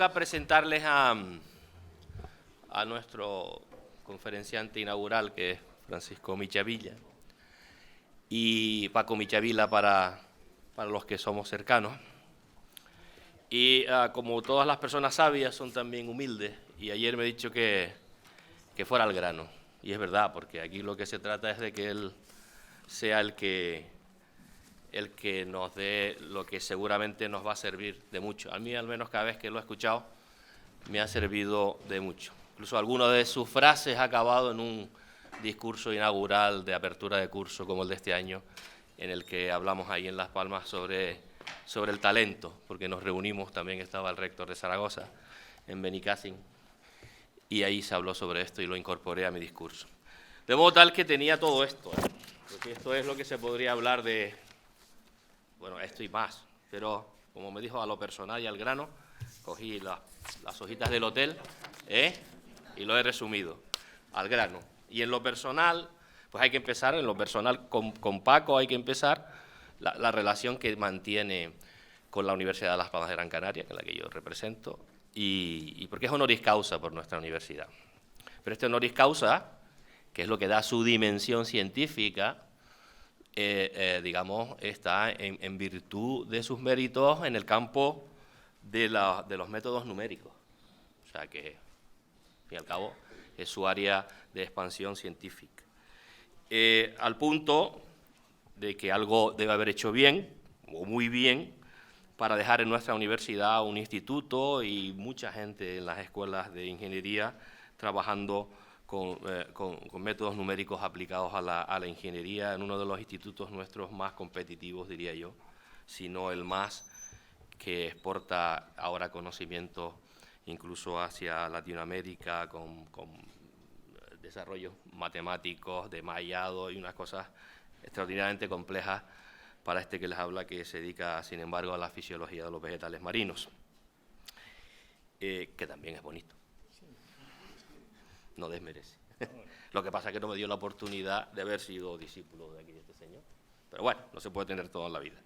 toca presentarles a nuestro conferenciante inaugural, que es Francisco Michavilla, y Paco Michavilla para los que somos cercanos. Y como todas las personas sabias, son también humildes, y ayer me he dicho que fuera al grano, y es verdad, porque aquí lo que se trata es de que él sea el que nos dé lo que seguramente nos va a servir de mucho. A mí, al menos, cada vez que lo he escuchado, me ha servido de mucho. Incluso alguna de sus frases ha acabado en un discurso inaugural de apertura de curso, como el de este año, en el que hablamos ahí en Las Palmas sobre el talento, porque nos reunimos, también estaba el rector de Zaragoza, en Benicàssim, y ahí se habló sobre esto y lo incorporé a mi discurso. De modo tal que tenía todo esto, porque esto es lo que se podría hablar de, bueno, esto y más, pero como me dijo, a lo personal y al grano, cogí las hojitas del hotel y lo he resumido al grano. Y en lo personal, pues hay que empezar, en lo personal con Paco hay que empezar la relación que mantiene con la Universidad de Las Palmas de Gran Canaria, que es la que yo represento, y porque es honoris causa por nuestra universidad. Pero este honoris causa, que es lo que da su dimensión científica, digamos, está en virtud de sus méritos en el campo de los métodos numéricos. O sea que, al fin y al cabo, es su área de expansión científica. Al punto de que algo debe haber hecho bien, o muy bien, para dejar en nuestra universidad un instituto y mucha gente en las escuelas de ingeniería trabajando con métodos numéricos aplicados a la ingeniería en uno de los institutos nuestros más competitivos, diría yo, si no el más, que exporta ahora conocimiento incluso hacia Latinoamérica con desarrollos matemáticos, de mallado y unas cosas extraordinariamente complejas para este que les habla, que se dedica, sin embargo, a la fisiología de los vegetales marinos, que también es bonito. No desmerece. Lo que pasa es que no me dio la oportunidad de haber sido discípulo de aquí de este señor. Pero bueno, no se puede tener todo en la vida.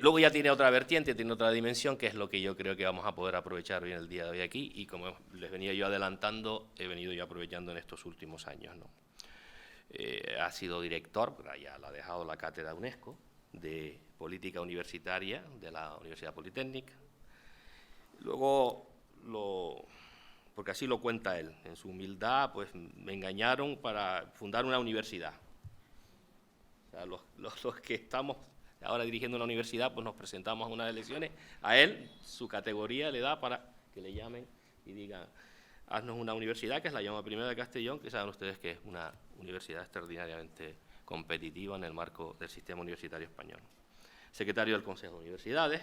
Luego ya tiene otra vertiente, tiene otra dimensión, que es lo que yo creo que vamos a poder aprovechar bien el día de hoy aquí, y como les venía yo adelantando, he venido yo aprovechando en estos últimos años, ¿no? Ha sido director, ya la ha dejado la cátedra UNESCO, de política universitaria de la Universidad Politécnica. Luego, porque así lo cuenta él, en su humildad, pues me engañaron para fundar una universidad. O sea, los que estamos ahora dirigiendo una universidad, pues nos presentamos a unas elecciones, a él su categoría le da para que le llamen y digan: haznos una universidad, que es la Llama Primera de Castellón, que saben ustedes que es una universidad extraordinariamente competitiva en el marco del sistema universitario español. Secretario del Consejo de Universidades,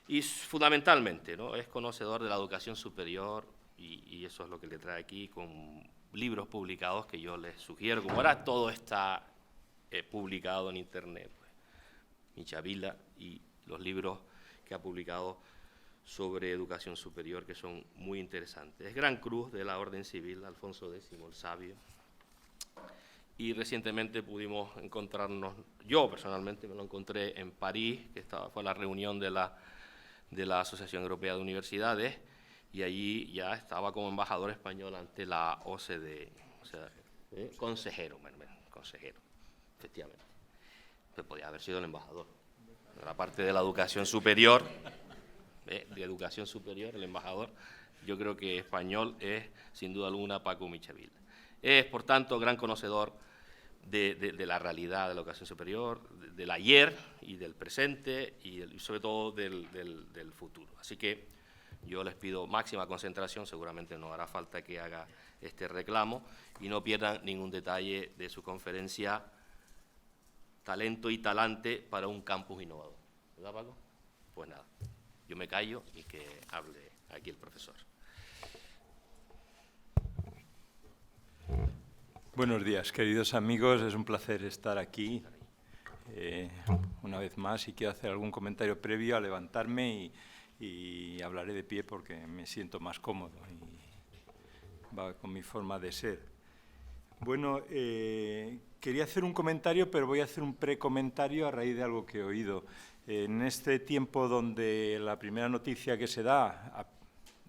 y fundamentalmente, ¿no?, es conocedor de la educación superior, y eso es lo que le trae aquí, con libros publicados que yo les sugiero. Como ahora todo está publicado en Internet, pues, Michavilla y los libros que ha publicado sobre educación superior, que son muy interesantes. Es Gran Cruz de la Orden Civil, Alfonso X el Sabio, y recientemente pudimos encontrarnos, yo personalmente me lo encontré en París, que fue la reunión de la Asociación Europea de Universidades, y allí ya estaba como embajador español ante la OCDE, o sea, consejero, efectivamente. Pues podía haber sido el embajador. La parte de la educación superior, de educación superior, el embajador, yo creo que español es, sin duda alguna, Paco Michavilla. Es, por tanto, gran conocedor de la realidad de la educación superior, del ayer y del presente, y sobre todo del futuro. Así que yo les pido máxima concentración, seguramente no hará falta que haga este reclamo, y no pierdan ningún detalle de su conferencia Talento y Talante para un campus innovador. ¿Verdad, Paco? Pues nada, yo me callo y que hable aquí el profesor. Buenos días, queridos amigos. Es un placer estar aquí una vez más, y quiero hacer algún comentario previo a levantarme, y hablaré de pie porque me siento más cómodo y va con mi forma de ser. Bueno, quería hacer un comentario, pero voy a hacer un precomentario a raíz de algo que he oído. En este tiempo donde la primera noticia que se da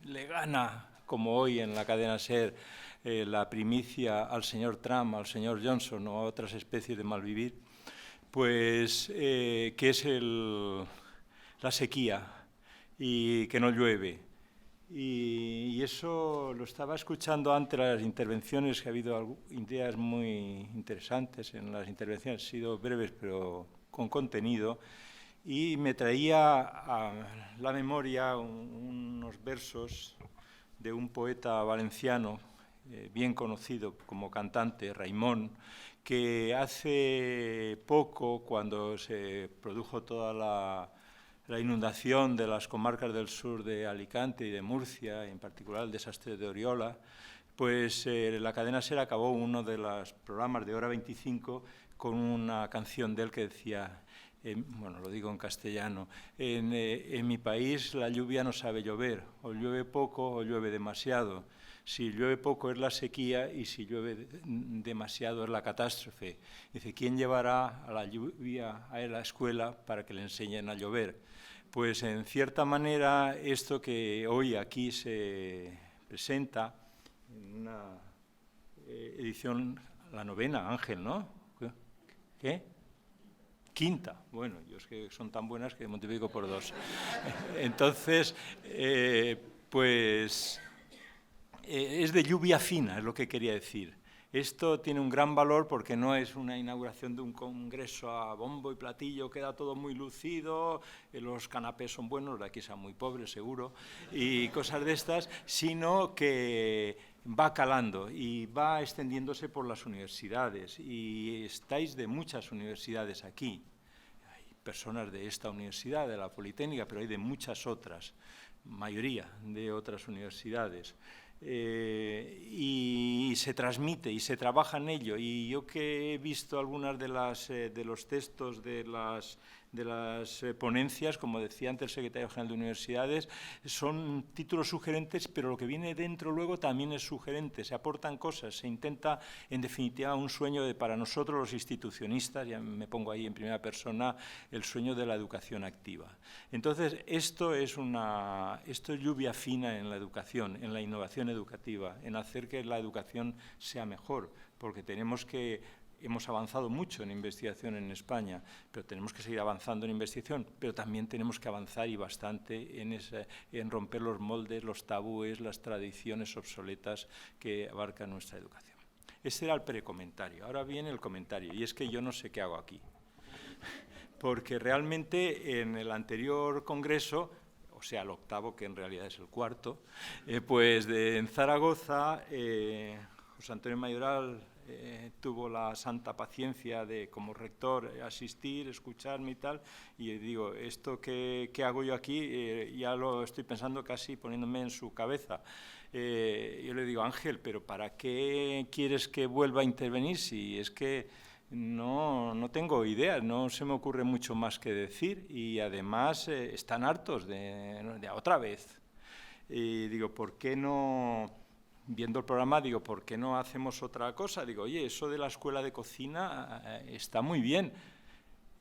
le gana, como hoy en la cadena SER, la primicia al señor Trump, al señor Johnson o a otras especies de malvivir, pues que es la sequía y que no llueve. Y eso lo estaba escuchando antes las intervenciones, que ha habido ideas muy interesantes en las intervenciones, han sido breves pero con contenido, y me traía a la memoria unos versos de un poeta valenciano bien conocido como cantante, Raimón, que hace poco, cuando se produjo toda la inundación de las comarcas del sur de Alicante y de Murcia, en particular el desastre de Oriola, pues la cadena SER acabó uno de los programas de Hora 25 con una canción de él que decía, bueno, lo digo en castellano, en mi país la lluvia no sabe llover, o llueve poco o llueve demasiado. Si llueve poco es la sequía y si llueve demasiado es la catástrofe. Dice, ¿quién llevará a la lluvia a la escuela para que le enseñen a llover? Pues en cierta manera esto que hoy aquí se presenta en una edición, la novena, Ángel, ¿no? ¿Qué? Quinta. Bueno, yo es que son tan buenas que multiplico por 2. Entonces, pues es de lluvia fina, es lo que quería decir. Esto tiene un gran valor porque no es una inauguración de un congreso a bombo y platillo, queda todo muy lucido, los canapés son buenos, de aquí son muy pobres seguro, y cosas de estas, sino que va calando y va extendiéndose por las universidades, y estáis de muchas universidades aquí. Hay personas de esta universidad, de la Politécnica, pero hay de muchas otras, mayoría de otras universidades. Y se transmite y se trabaja en ello, y yo que he visto algunas de los textos de las ponencias, como decía antes el secretario general de universidades, son títulos sugerentes, pero lo que viene dentro luego también es sugerente, se aportan cosas, se intenta en definitiva un sueño para nosotros los institucionistas, ya me pongo ahí en primera persona, el sueño de la educación activa. Entonces esto es lluvia fina en la educación, en la innovación educativa, en hacer que la educación sea mejor, porque hemos avanzado mucho en investigación en España, pero tenemos que seguir avanzando en investigación, pero también tenemos que avanzar y bastante en romper los moldes, los tabúes, las tradiciones obsoletas que abarca nuestra educación. Ese era el precomentario. Ahora viene el comentario, y es que yo no sé qué hago aquí, porque realmente en el anterior congreso, o sea, el octavo, que en realidad es el cuarto, pues en Zaragoza, José Antonio Mayoral tuvo la santa paciencia de, como rector, asistir, escucharme y tal, y digo, esto que hago yo aquí, ya lo estoy pensando casi poniéndome en su cabeza. Yo le digo, Ángel, pero ¿para qué quieres que vuelva a intervenir si es que no tengo ideas, no se me ocurre mucho más que decir, y además están hartos de otra vez? Y digo, ¿por qué no...? Viendo el programa, digo, ¿por qué no hacemos otra cosa? Digo, oye, eso de la escuela de cocina está muy bien.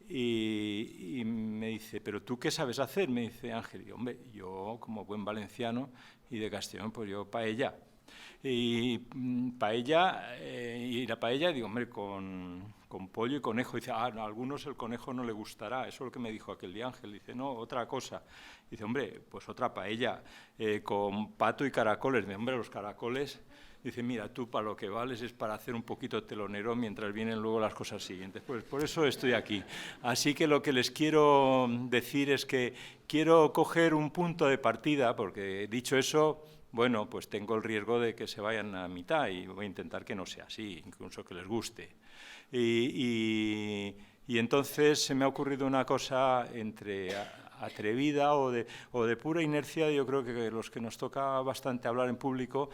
Y me dice, ¿pero tú qué sabes hacer? Me dice Ángel. Y, hombre, yo como buen valenciano y de Castellón, pues yo paella. Y paella, y la paella, digo, hombre, con pollo y conejo. Dice, a algunos el conejo no le gustará. Eso es lo que me dijo aquel día Ángel. Dice, no, otra cosa. Dice, hombre, pues otra paella con pato y caracoles. Dice, hombre, los caracoles... Dice, mira, tú para lo que vales es para hacer un poquito telonero mientras vienen luego las cosas siguientes. Pues por eso estoy aquí. Así que lo que les quiero decir es que quiero coger un punto de partida, porque dicho eso, bueno, pues tengo el riesgo de que se vayan a mitad y voy a intentar que no sea así, incluso que les guste. Y entonces se me ha ocurrido una cosa entre atrevida o de pura inercia. Yo creo que los que nos toca bastante hablar en público,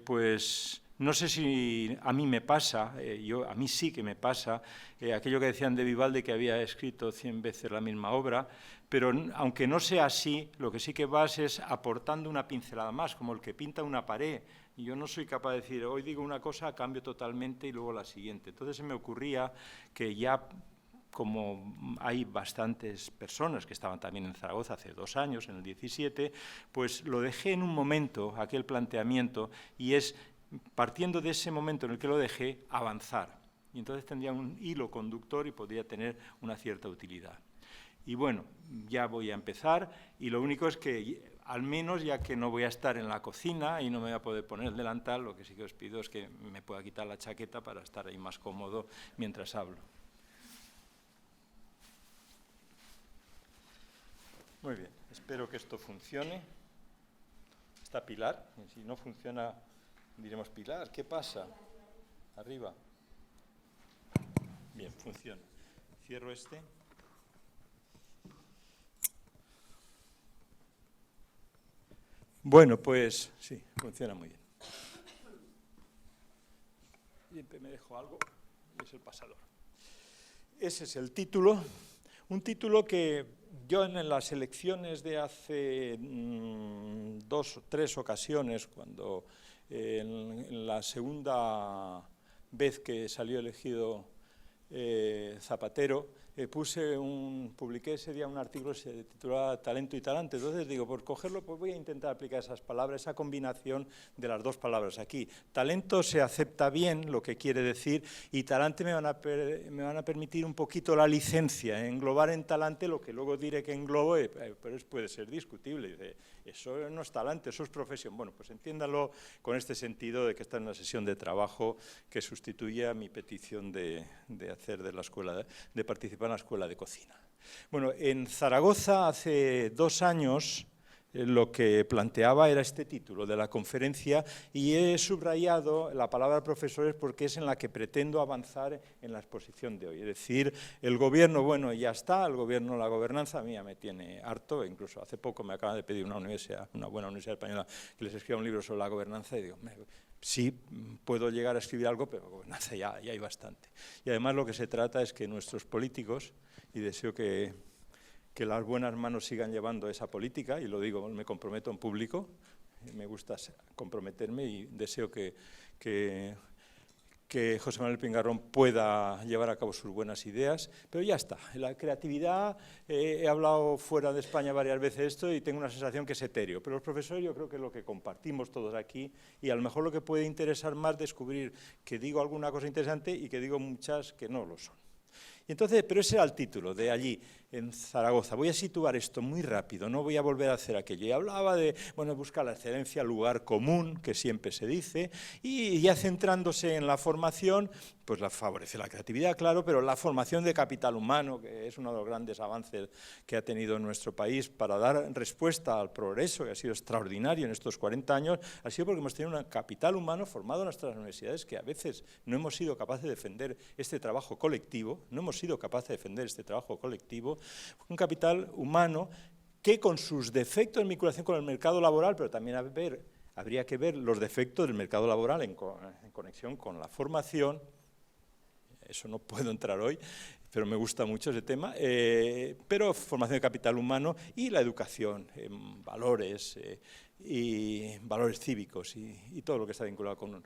pues no sé si a mí me pasa, a mí sí que me pasa, aquello que decían de Vivaldi, que había escrito 100 veces la misma obra, pero aunque no sea así, lo que sí que vas es aportando una pincelada más, como el que pinta una pared. Y yo no soy capaz de decir, hoy digo una cosa, cambio totalmente y luego la siguiente. Entonces se me ocurría que ya como hay bastantes personas que estaban también en Zaragoza hace 2 años, en el 17, pues lo dejé en un momento, aquel planteamiento, y es, partiendo de ese momento en el que lo dejé, avanzar. Y entonces tendría un hilo conductor y podría tener una cierta utilidad. Y bueno, ya voy a empezar, y lo único es que, al menos ya que no voy a estar en la cocina y no me voy a poder poner el delantal, lo que sí que os pido es que me pueda quitar la chaqueta para estar ahí más cómodo mientras hablo. Muy bien, espero que esto funcione. Está Pilar, y si no funciona diremos: Pilar, ¿qué pasa? Arriba. Bien, funciona. Cierro este. Bueno, pues sí, funciona muy bien. Siempre me dejo algo, y es el pasador. Ese es el título, un título que yo en las elecciones de hace 2 o 3 ocasiones, cuando en la segunda vez que salió elegido Zapatero, publiqué ese día un artículo que se titulaba Talento y Talante. Entonces digo, por cogerlo, pues voy a intentar aplicar esas palabras, esa combinación de las 2 palabras aquí. Talento se acepta bien, lo que quiere decir, y talante me van a permitir un poquito la licencia, englobar en talante lo que luego diré que englobo, pero puede ser discutible. Dice, eso no es talante, eso es profesión. Bueno, pues entiéndalo con este sentido de que esta es una sesión de trabajo que sustituye a mi petición de hacer de la escuela, de participar en la escuela de cocina. Bueno, en Zaragoza hace 2 años lo que planteaba era este título de la conferencia, y he subrayado la palabra profesores porque es en la que pretendo avanzar en la exposición de hoy. Es decir, el gobierno, bueno, ya está, el gobierno, la gobernanza, a mí ya me tiene harto. Incluso hace poco me acaban de pedir una buena universidad española, que les escriba un libro sobre la gobernanza, y digo, sí, puedo llegar a escribir algo, pero gobernanza ya hay bastante. Y además lo que se trata es que nuestros políticos, y deseo que las buenas manos sigan llevando esa política, y lo digo, me comprometo en público, me gusta comprometerme, y deseo que José Manuel Pingarrón pueda llevar a cabo sus buenas ideas, pero ya está. La creatividad, he hablado fuera de España varias veces esto y tengo una sensación que es etéreo, pero los profesores yo creo que es lo que compartimos todos aquí, y a lo mejor lo que puede interesar más descubrir que digo alguna cosa interesante y que digo muchas que no lo son. Y entonces, pero ese era el título de allí, en Zaragoza. Voy a situar esto muy rápido, no voy a volver a hacer aquello. Y hablaba de, bueno, buscar la excelencia, lugar común, que siempre se dice, y ya centrándose en la formación, pues favorece la creatividad, claro, pero la formación de capital humano, que es uno de los grandes avances que ha tenido nuestro país para dar respuesta al progreso, que ha sido extraordinario en estos 40 años, ha sido porque hemos tenido un capital humano formado en nuestras universidades, que a veces no hemos sido capaces de defender este trabajo colectivo, un capital humano que, con sus defectos en vinculación con el mercado laboral, pero también habría que ver los defectos del mercado laboral en conexión con la formación. Eso no puedo entrar hoy, pero me gusta mucho ese tema, pero formación de capital humano y la educación, valores y valores cívicos y todo lo que está vinculado con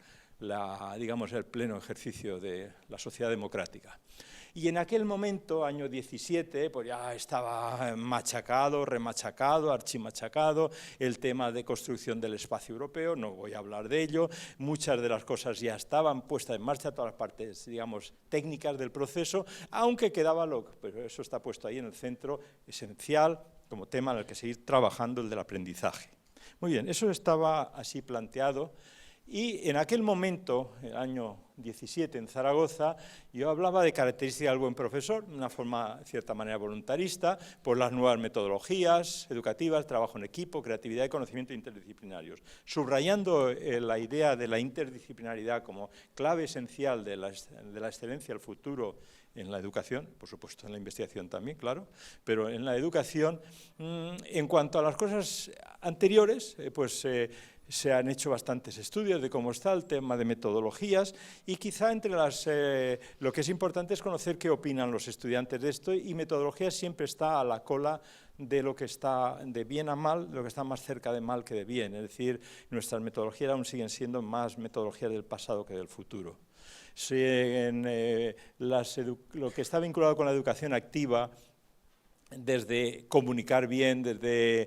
digamos, el pleno ejercicio de la sociedad democrática. Y en aquel momento, año 17, pues ya estaba machacado, remachacado, archimachacado el tema de construcción del espacio europeo, no voy a hablar de ello, muchas de las cosas ya estaban puestas en marcha, todas las partes, digamos, técnicas del proceso, aunque quedaba pero eso está puesto ahí en el centro, esencial, como tema en el que seguir trabajando, el del aprendizaje. Muy bien, eso estaba así planteado. Y en aquel momento, el año 17, en Zaragoza, yo hablaba de características del buen profesor, de una forma, de cierta manera, voluntarista, por las nuevas metodologías educativas, trabajo en equipo, creatividad y conocimiento interdisciplinarios, subrayando la idea de la interdisciplinaridad como clave esencial de la excelencia del futuro en la educación, por supuesto en la investigación también, claro, pero en la educación, en cuanto a las cosas anteriores, Se han hecho bastantes estudios de cómo está el tema de metodologías y quizá entre lo que es importante es conocer qué opinan los estudiantes de esto, y metodología siempre está a la cola de lo que está de bien a mal, lo que está más cerca de mal que de bien. Es decir, nuestras metodologías aún siguen siendo más metodologías del pasado que del futuro. Lo que está vinculado con la educación activa, desde comunicar bien, desde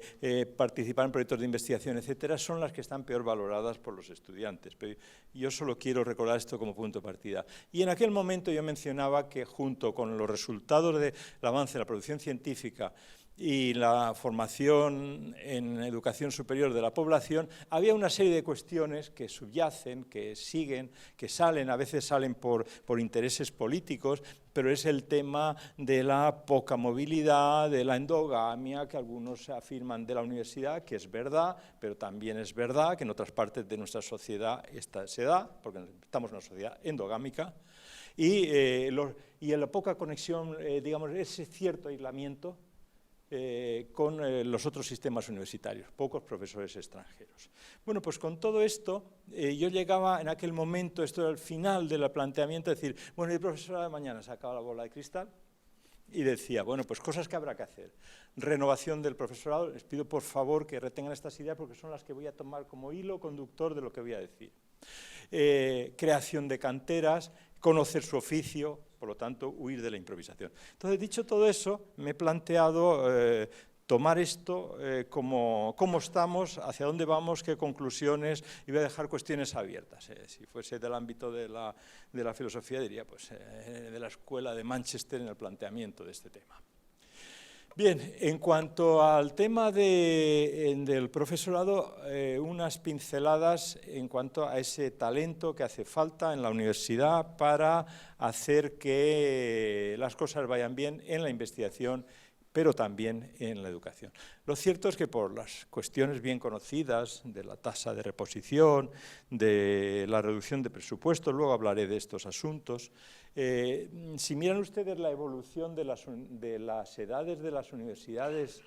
participar en proyectos de investigación, etcétera, son las que están peor valoradas por los estudiantes. Pero yo solo quiero recordar esto como punto de partida. Y en aquel momento yo mencionaba que junto con los resultados del avance de la producción científica y la formación en educación superior de la población, había una serie de cuestiones que subyacen, que siguen, que salen, a veces salen por intereses políticos, pero es el tema de la poca movilidad, de la endogamia, que algunos afirman de la universidad, que es verdad, pero también es verdad que en otras partes de nuestra sociedad se da, porque estamos en una sociedad endogámica, y en la poca conexión, digamos, ese cierto aislamiento con los otros sistemas universitarios, pocos profesores extranjeros. Bueno, pues con todo esto, yo llegaba en aquel momento, esto era el final del planteamiento, decir, bueno, el profesorado de mañana sacaba la bola de cristal y decía, bueno, pues cosas que habrá que hacer. Renovación del profesorado, les pido por favor que retengan estas ideas porque son las que voy a tomar como hilo conductor de lo que voy a decir. Creación de canteras, conocer su oficio, por lo tanto, huir de la improvisación. Entonces, dicho todo eso, me he planteado tomar esto como cómo estamos, hacia dónde vamos, qué conclusiones, y voy a dejar cuestiones abiertas. Si fuese del ámbito de la filosofía, diría pues de la escuela de Manchester en el planteamiento de este tema. Bien, en cuanto al tema del profesorado, unas pinceladas en cuanto a ese talento que hace falta en la universidad para hacer que las cosas vayan bien en la investigación, pero también en la educación. Lo cierto es que por las cuestiones bien conocidas de la tasa de reposición, de la reducción de presupuestos, luego hablaré de estos asuntos. Si miran ustedes la evolución de las edades de las universidades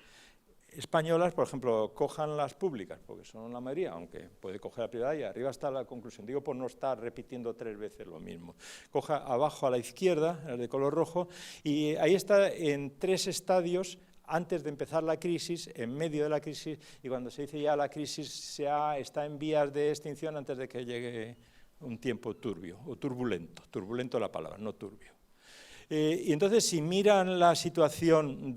españolas, por ejemplo, cojan las públicas, porque son la mayoría, aunque puede coger la privada, y arriba está la conclusión. Digo por no estar repitiendo 3 veces lo mismo. Coja abajo a la izquierda, el de color rojo, y ahí está en 3 estadios antes de empezar la crisis, en medio de la crisis, y cuando se dice ya la crisis está en vías de extinción antes de que llegue un tiempo turbio, o turbulento la palabra, no turbio. Y entonces, si miran la situación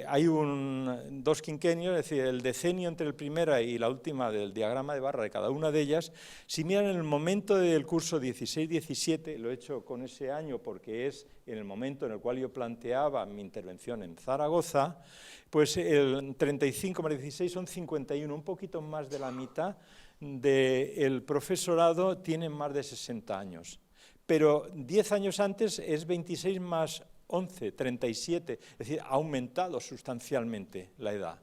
hay 2 quinquenios, es decir, el decenio entre la primera y la última del diagrama de barra de cada una de ellas, si miran el momento del curso 16-17, lo he hecho con ese año porque es en el momento en el cual yo planteaba mi intervención en Zaragoza, pues el 35 más 16 son 51, un poquito más de la mitad del profesorado tiene más de 60 años. Pero 10 años antes es 26 más 11, 37, es decir, ha aumentado sustancialmente la edad.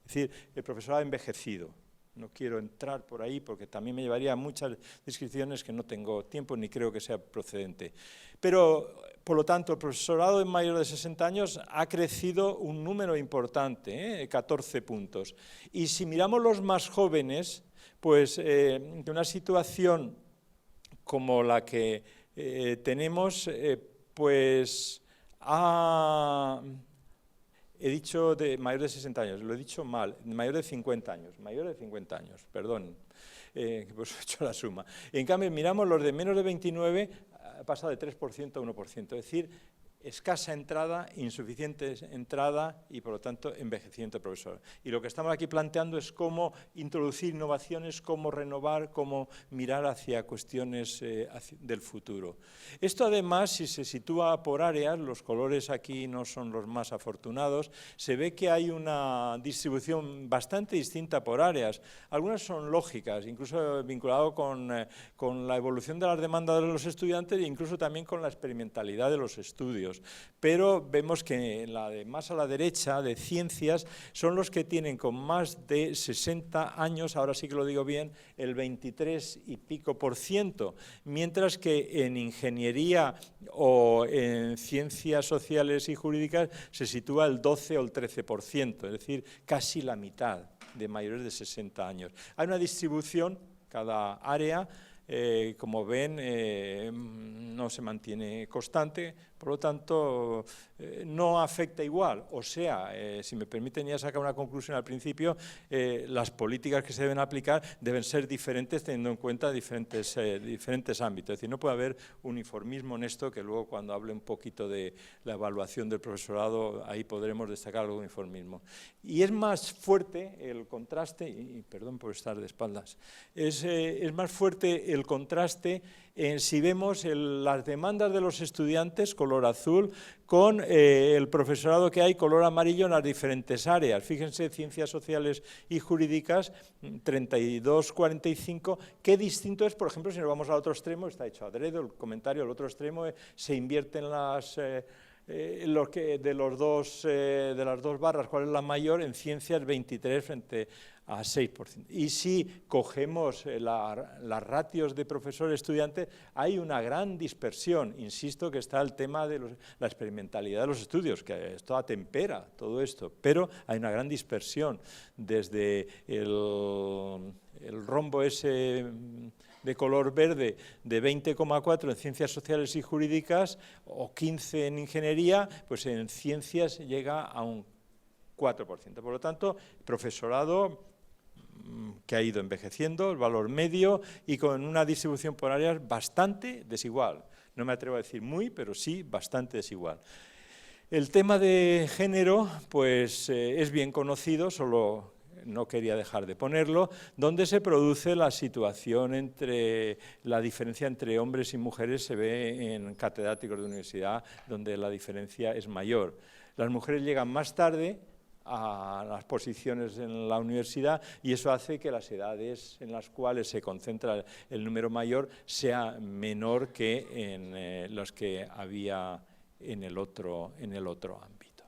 Es decir, el profesorado ha envejecido. No quiero entrar por ahí porque también me llevaría a muchas descripciones que no tengo tiempo ni creo que sea procedente. Pero, por lo tanto, el profesorado en mayor de 60 años ha crecido un número importante, 14 puntos. Y si miramos los más jóvenes, pues de una situación como la que tenemos, pues he dicho de mayor de 60 años, lo he dicho mal, mayor de 50 años, perdón, pues he hecho la suma. En cambio, miramos los de menos de 29, ha pasado de 3% a 1%, es decir, escasa entrada, insuficiente entrada y, por lo tanto, envejecimiento profesor. Y lo que estamos aquí planteando es cómo introducir innovaciones, cómo renovar, cómo mirar hacia cuestiones del futuro. Esto, además, si se sitúa por áreas, los colores aquí no son los más afortunados, se ve que hay una distribución bastante distinta por áreas. Algunas son lógicas, incluso vinculado con la evolución de las demandas de los estudiantes e incluso también con la experimentalidad de los estudios. estudios. Pero vemos que más a la derecha, de ciencias, son los que tienen con más de 60 años, ahora sí que lo digo bien, el 23 y pico %, mientras que en ingeniería o en ciencias sociales y jurídicas se sitúa el 12 o el 13%, es decir, casi la mitad de mayores de 60 años. Hay una distribución, cada área, como ven, no se mantiene constante, por lo tanto, no afecta igual. O sea, si me permiten ya sacar una conclusión al principio, las políticas que se deben aplicar deben ser diferentes teniendo en cuenta diferentes ámbitos. Es decir, no puede haber uniformismo en esto, que luego cuando hable un poquito de la evaluación del profesorado, ahí podremos destacar algo de uniformismo. Y es más fuerte el contraste, y perdón por estar de espaldas, es más fuerte el contraste si vemos las demandas de los estudiantes, color azul, con el profesorado que hay, color amarillo, en las diferentes áreas. Fíjense, ciencias sociales y jurídicas, 32-45, qué distinto es, por ejemplo, si nos vamos al otro extremo, está hecho adrede, el comentario al otro extremo, se invierten de las dos barras, ¿cuál es la mayor? En ciencias 23 frente a 6%. Y si cogemos las ratios de profesor-estudiante, hay una gran dispersión. Insisto que está el tema de la experimentalidad de los estudios, que esto atempera todo esto, pero hay una gran dispersión desde el rombo ese de color verde de 20,4 en ciencias sociales y jurídicas o 15 en ingeniería, pues en ciencias llega a un 4%. Por lo tanto, profesorado que ha ido envejeciendo, el valor medio y con una distribución por áreas bastante desigual. No me atrevo a decir muy, pero sí bastante desigual. El tema de género, pues es bien conocido, solo no quería dejar de ponerlo, donde se produce la situación la diferencia entre hombres y mujeres se ve en catedráticos de universidad, donde la diferencia es mayor. Las mujeres llegan más tarde a las posiciones en la universidad y eso hace que las edades en las cuales se concentra el número mayor sea menor que en los que había en el otro ámbito.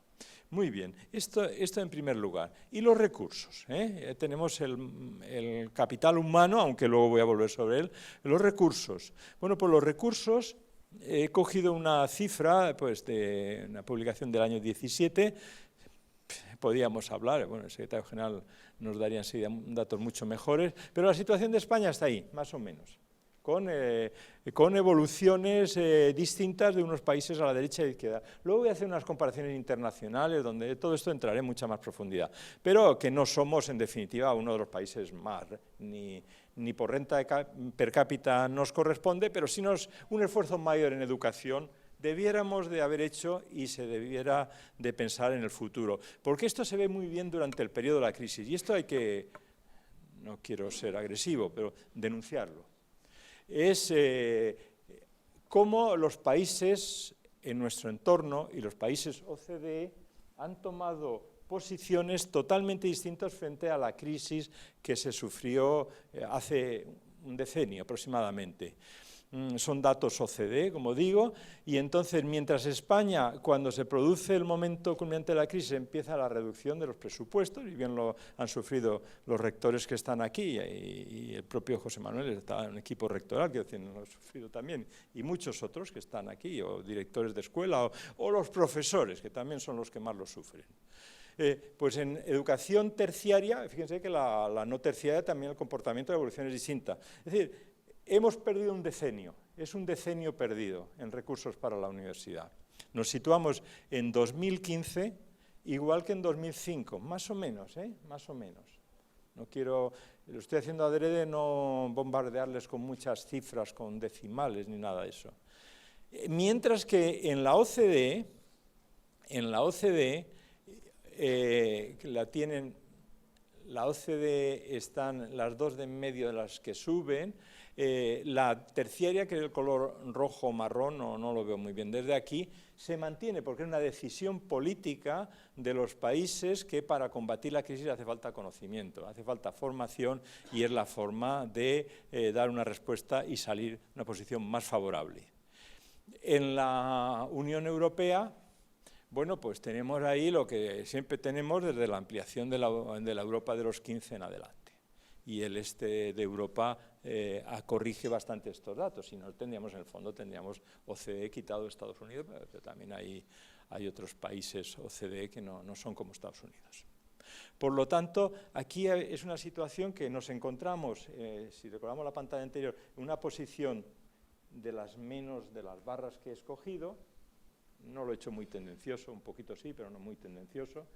Muy bien, esto en primer lugar. Y los recursos, tenemos el capital humano, aunque luego voy a volver sobre él. Los recursos. Bueno, pues los recursos, he cogido una cifra pues, de una publicación del año 17, podíamos hablar, bueno, el secretario general nos daría enseguida datos mucho mejores, pero la situación de España está ahí, más o menos, con evoluciones distintas de unos países a la derecha y a la izquierda. Luego voy a hacer unas comparaciones internacionales donde todo esto entrará en mucha más profundidad, pero que no somos, en definitiva, uno de los países más, ni por renta per cápita nos corresponde, pero sí un esfuerzo mayor en educación debiéramos de haber hecho y se debiera de pensar en el futuro. Porque esto se ve muy bien durante el periodo de la crisis y esto hay que, no quiero ser agresivo, pero denunciarlo. Es cómo los países en nuestro entorno y los países OCDE han tomado posiciones totalmente distintas frente a la crisis que se sufrió hace un decenio aproximadamente. Son datos OCDE, como digo, y entonces mientras España, cuando se produce el momento culminante de la crisis, empieza la reducción de los presupuestos, y bien lo han sufrido los rectores que están aquí, y el propio José Manuel está en un equipo rectoral, que lo ha sufrido también, y muchos otros que están aquí, o directores de escuela, o los profesores, que también son los que más lo sufren. Pues en educación terciaria, fíjense que la no terciaria también el comportamiento de la evolución es distinta. Es decir, hemos perdido un decenio, es un decenio perdido en recursos para la universidad. Nos situamos en 2015 igual que en 2005, más o menos, más o menos. No quiero, lo estoy haciendo adrede, no bombardearles con muchas cifras, con decimales ni nada de eso. Mientras que en la OCDE la OCDE están las dos de en medio de las que suben, la terciaria, que es el color rojo o marrón, no lo veo muy bien desde aquí, se mantiene porque es una decisión política de los países que para combatir la crisis hace falta conocimiento, hace falta formación y es la forma de dar una respuesta y salir de una posición más favorable. En la Unión Europea, bueno, pues tenemos ahí lo que siempre tenemos desde la ampliación de la Europa de los 15 en adelante. Y el este de Europa corrige bastante estos datos. Si no tendríamos, en el fondo, tendríamos OCDE quitado de Estados Unidos, pero también hay otros países OCDE que no son como Estados Unidos. Por lo tanto, aquí es una situación que nos encontramos, si recordamos la pantalla anterior, en una posición de las menos de las barras que he escogido. No lo he hecho muy tendencioso, un poquito sí, pero no muy tendencioso.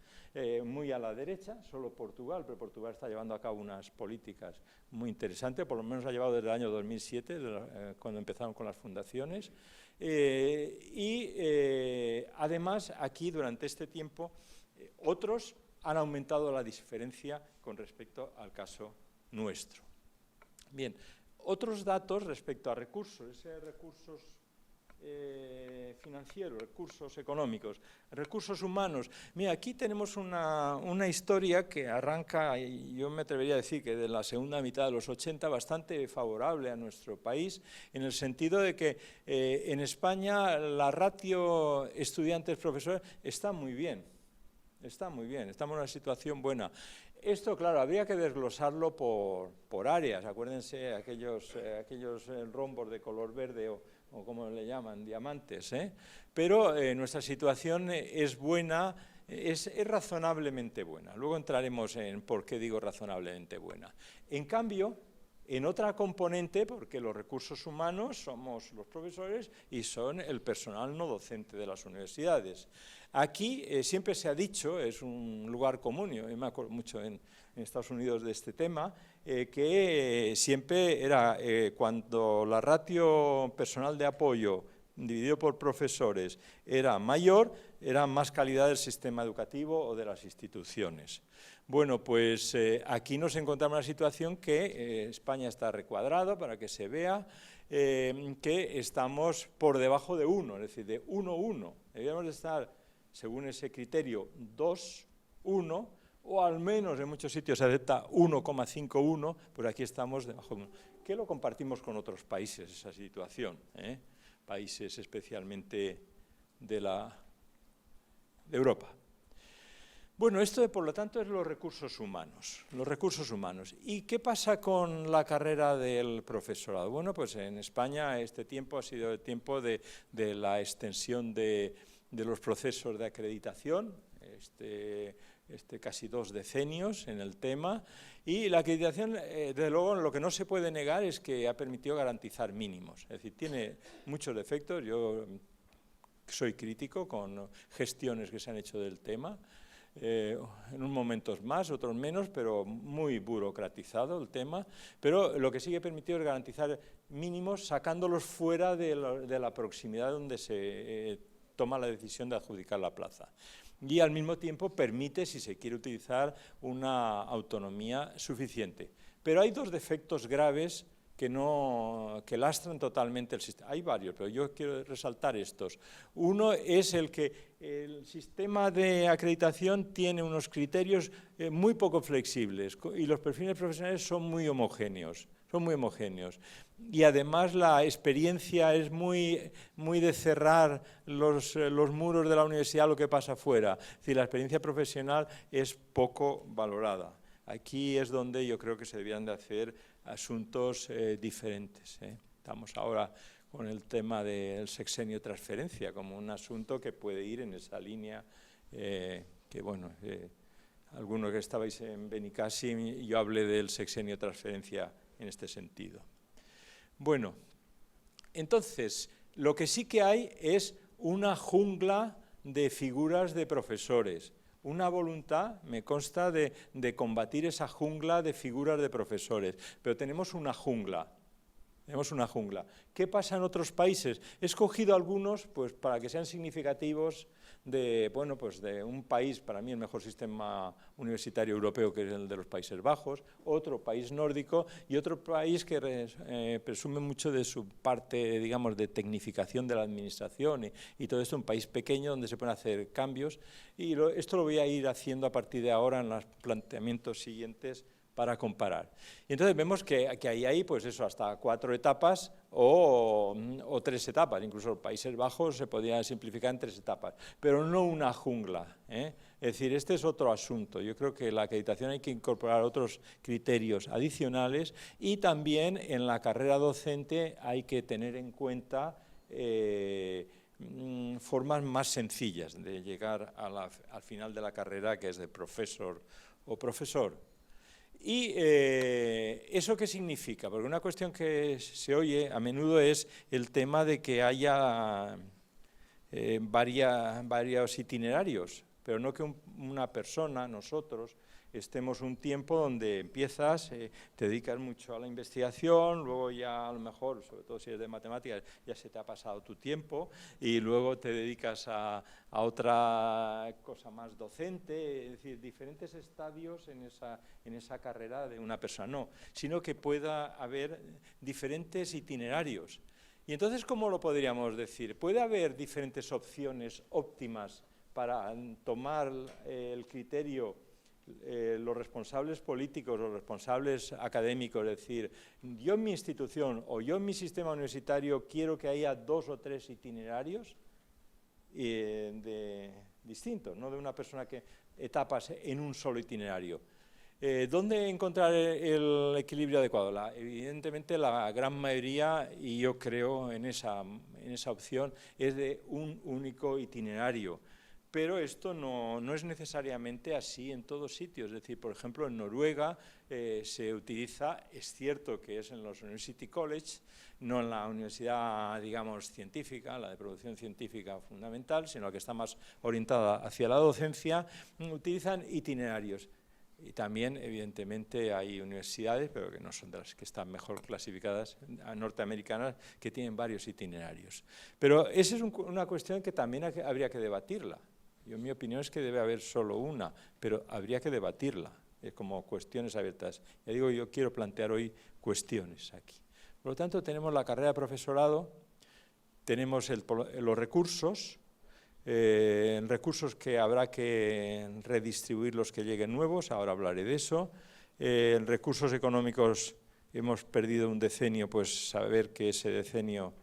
Muy a la derecha, solo Portugal, pero Portugal está llevando a cabo unas políticas muy interesantes, por lo menos ha llevado desde el año 2007, cuando empezaron con las fundaciones. Además, aquí, durante este tiempo, otros han aumentado la diferencia con respecto al caso nuestro. Bien, otros datos respecto a recursos, recursos financieros, recursos económicos, recursos humanos. Mira, aquí tenemos una historia que arranca, y yo me atrevería a decir que de la segunda mitad de los 80, bastante favorable a nuestro país, en el sentido de que en España la ratio estudiantes-profesores está muy bien. Está muy bien, estamos en una situación buena. Esto, claro, habría que desglosarlo por áreas. Acuérdense aquellos rombos de color verde o como le llaman, diamantes. Pero nuestra situación es buena, es razonablemente buena. Luego entraremos en por qué digo razonablemente buena. En cambio, en otra componente, porque los recursos humanos somos los profesores y son el personal no docente de las universidades. Aquí siempre se ha dicho, es un lugar común, yo me acuerdo mucho en Estados Unidos de este tema, que siempre era cuando la ratio personal de apoyo dividido por profesores era mayor, era más calidad del sistema educativo o de las instituciones. Bueno, pues aquí nos encontramos en una situación que España está recuadrado para que se vea que estamos por debajo de 1, es decir, de 1,1. Deberíamos de estar, según ese criterio, 2,1, o al menos en muchos sitios se acepta 1,51, pero aquí estamos debajo de 1. Que lo compartimos con otros países, esa situación, países especialmente de Europa. Bueno, esto, por lo tanto, es los recursos humanos. Los recursos humanos. ¿Y qué pasa con la carrera del profesorado? Bueno, pues en España este tiempo ha sido el tiempo de la extensión de los procesos de acreditación, casi 2 decenios en el tema, y la acreditación, desde luego, lo que no se puede negar es que ha permitido garantizar mínimos. Es decir, tiene muchos defectos. Yo soy crítico con gestiones que se han hecho del tema, en unos momentos más, otros menos, pero muy burocratizado el tema, pero lo que sí que ha permitido es garantizar mínimos sacándolos fuera de la proximidad donde se toma la decisión de adjudicar la plaza. Y al mismo tiempo permite, si se quiere utilizar, una autonomía suficiente. Pero hay 2 defectos graves que lastran totalmente el sistema. Hay varios, pero yo quiero resaltar estos. Uno es el que el sistema de acreditación tiene unos criterios muy poco flexibles y los perfiles profesionales son muy homogéneos. Y además la experiencia es muy de cerrar los muros de la universidad a lo que pasa afuera. Es decir, la experiencia profesional es poco valorada. Aquí es donde yo creo que se debían de hacer asuntos diferentes. Estamos ahora con el tema del sexenio transferencia como un asunto que puede ir en esa línea que, bueno, algunos que estabais en Benicassim, yo hablé del sexenio transferencia en este sentido. Bueno, entonces, lo que sí que hay es una jungla de figuras de profesores, una voluntad, me consta, de combatir esa jungla de figuras de profesores, pero tenemos una jungla. ¿Qué pasa en otros países? He escogido algunos pues, para que sean significativos de un país, para mí el mejor sistema universitario europeo, que es el de los Países Bajos, otro país nórdico y otro país que presume mucho de su parte, digamos, de tecnificación de la administración y todo esto, un país pequeño donde se pueden hacer cambios. Y esto lo voy a ir haciendo a partir de ahora en los planteamientos siguientes para comparar. Y entonces vemos que hay pues eso, hasta 4 etapas o 3 etapas, incluso los Países Bajos se podía simplificar en 3 etapas, pero no una jungla, ¿eh? Es decir, este es otro asunto. Yo creo que en la acreditación hay que incorporar otros criterios adicionales y también en la carrera docente hay que tener en cuenta formas más sencillas de llegar al final de la carrera, que es de profesor o profesor. ¿Y eso qué significa? Porque una cuestión que se oye a menudo es el tema de que haya varios itinerarios, pero no que una persona, nosotros, estemos un tiempo donde empiezas, te dedicas mucho a la investigación, luego ya a lo mejor, sobre todo si eres de matemáticas, ya se te ha pasado tu tiempo y luego te dedicas a otra cosa más docente, es decir, diferentes estadios en esa carrera de una persona, no, sino que pueda haber diferentes itinerarios. Y entonces, ¿cómo lo podríamos decir? ¿Puede haber diferentes opciones óptimas para tomar el criterio los responsables políticos, los responsables académicos, es decir, yo en mi institución o yo en mi sistema universitario quiero que haya 2 o 3 itinerarios distintos, no de una persona que etapas en un solo itinerario? ¿Dónde encontrar el equilibrio adecuado? Evidentemente la gran mayoría, y yo creo en esa opción, es de un único itinerario. Pero esto no es necesariamente así en todos sitios. Es decir, por ejemplo, en Noruega se utiliza, es cierto que es en los University College, no en la universidad, digamos, científica, la de producción científica fundamental, sino que está más orientada hacia la docencia, utilizan itinerarios. Y también, evidentemente, hay universidades, pero que no son de las que están mejor clasificadas, norteamericanas, que tienen varios itinerarios. Pero esa es una cuestión que también habría que debatirla. Yo, mi opinión es que debe haber solo una, pero habría que debatirla como cuestiones abiertas. Ya digo, yo quiero plantear hoy cuestiones aquí. Por lo tanto, tenemos la carrera de profesorado, tenemos los recursos, recursos que habrá que redistribuir los que lleguen nuevos, ahora hablaré de eso. En recursos económicos hemos perdido un decenio, pues saber que ese decenio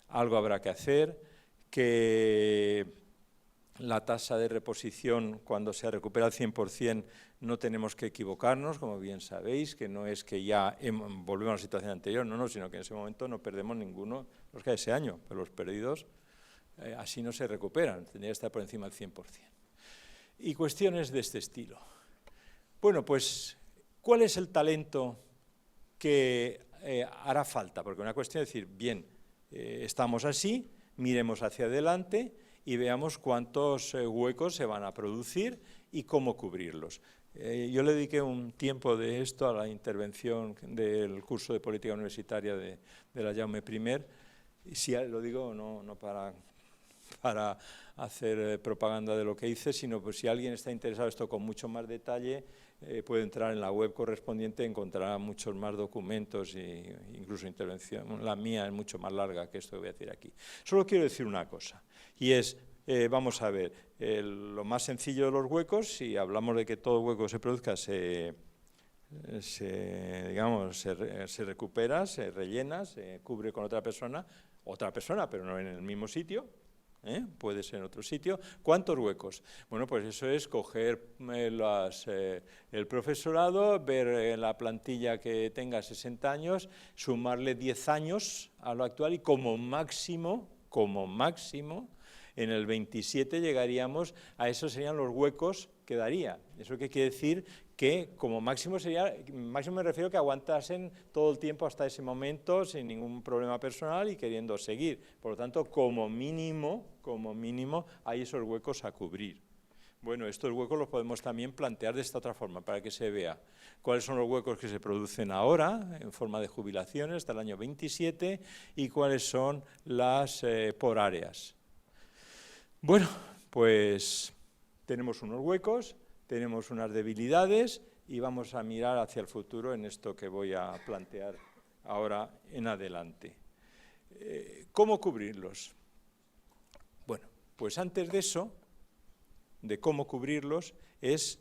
algo habrá que hacer, que la tasa de reposición, cuando se recupera al 100%, no tenemos que equivocarnos, como bien sabéis, que no es que ya volvemos a la situación anterior, no, sino que en ese momento no perdemos ninguno, los que hay ese año, pero los perdidos así no se recuperan, tendría que estar por encima del 100%. Y cuestiones de este estilo. Bueno, pues, ¿cuál es el talento que hará falta? Porque una cuestión es decir, bien, estamos así, miremos hacia adelante y veamos cuántos huecos se van a producir y cómo cubrirlos. Yo le dediqué un tiempo de esto a la intervención del curso de política universitaria de la Jaume I, y si lo digo no para hacer propaganda de lo que hice, sino pues si alguien está interesado en esto con mucho más detalle, puede entrar en la web correspondiente, encontrará muchos más documentos e incluso intervención. La mía es mucho más larga que esto que voy a decir aquí. Solo quiero decir una cosa, y es, vamos a ver, lo más sencillo de los huecos, si hablamos de que todo hueco se produzca, se recupera, se rellena, se cubre con otra persona, pero no en el mismo sitio. Puede ser en otro sitio. ¿Cuántos huecos? Bueno, pues eso es coger el profesorado, ver la plantilla que tenga 60 años, sumarle 10 años a lo actual y como máximo, en el 27 llegaríamos a esos serían los huecos que daría. ¿Eso qué quiere decir? Que como máximo me refiero que aguantasen todo el tiempo hasta ese momento sin ningún problema personal y queriendo seguir. Por lo tanto, como mínimo, hay esos huecos a cubrir. Bueno, estos huecos los podemos también plantear de esta otra forma, para que se vea cuáles son los huecos que se producen ahora, en forma de jubilaciones, hasta el año 27, y cuáles son las por áreas. Bueno, pues tenemos unos huecos, tenemos unas debilidades y vamos a mirar hacia el futuro en esto que voy a plantear ahora en adelante. ¿Cómo cubrirlos? Bueno, pues antes de eso, de cómo cubrirlos, es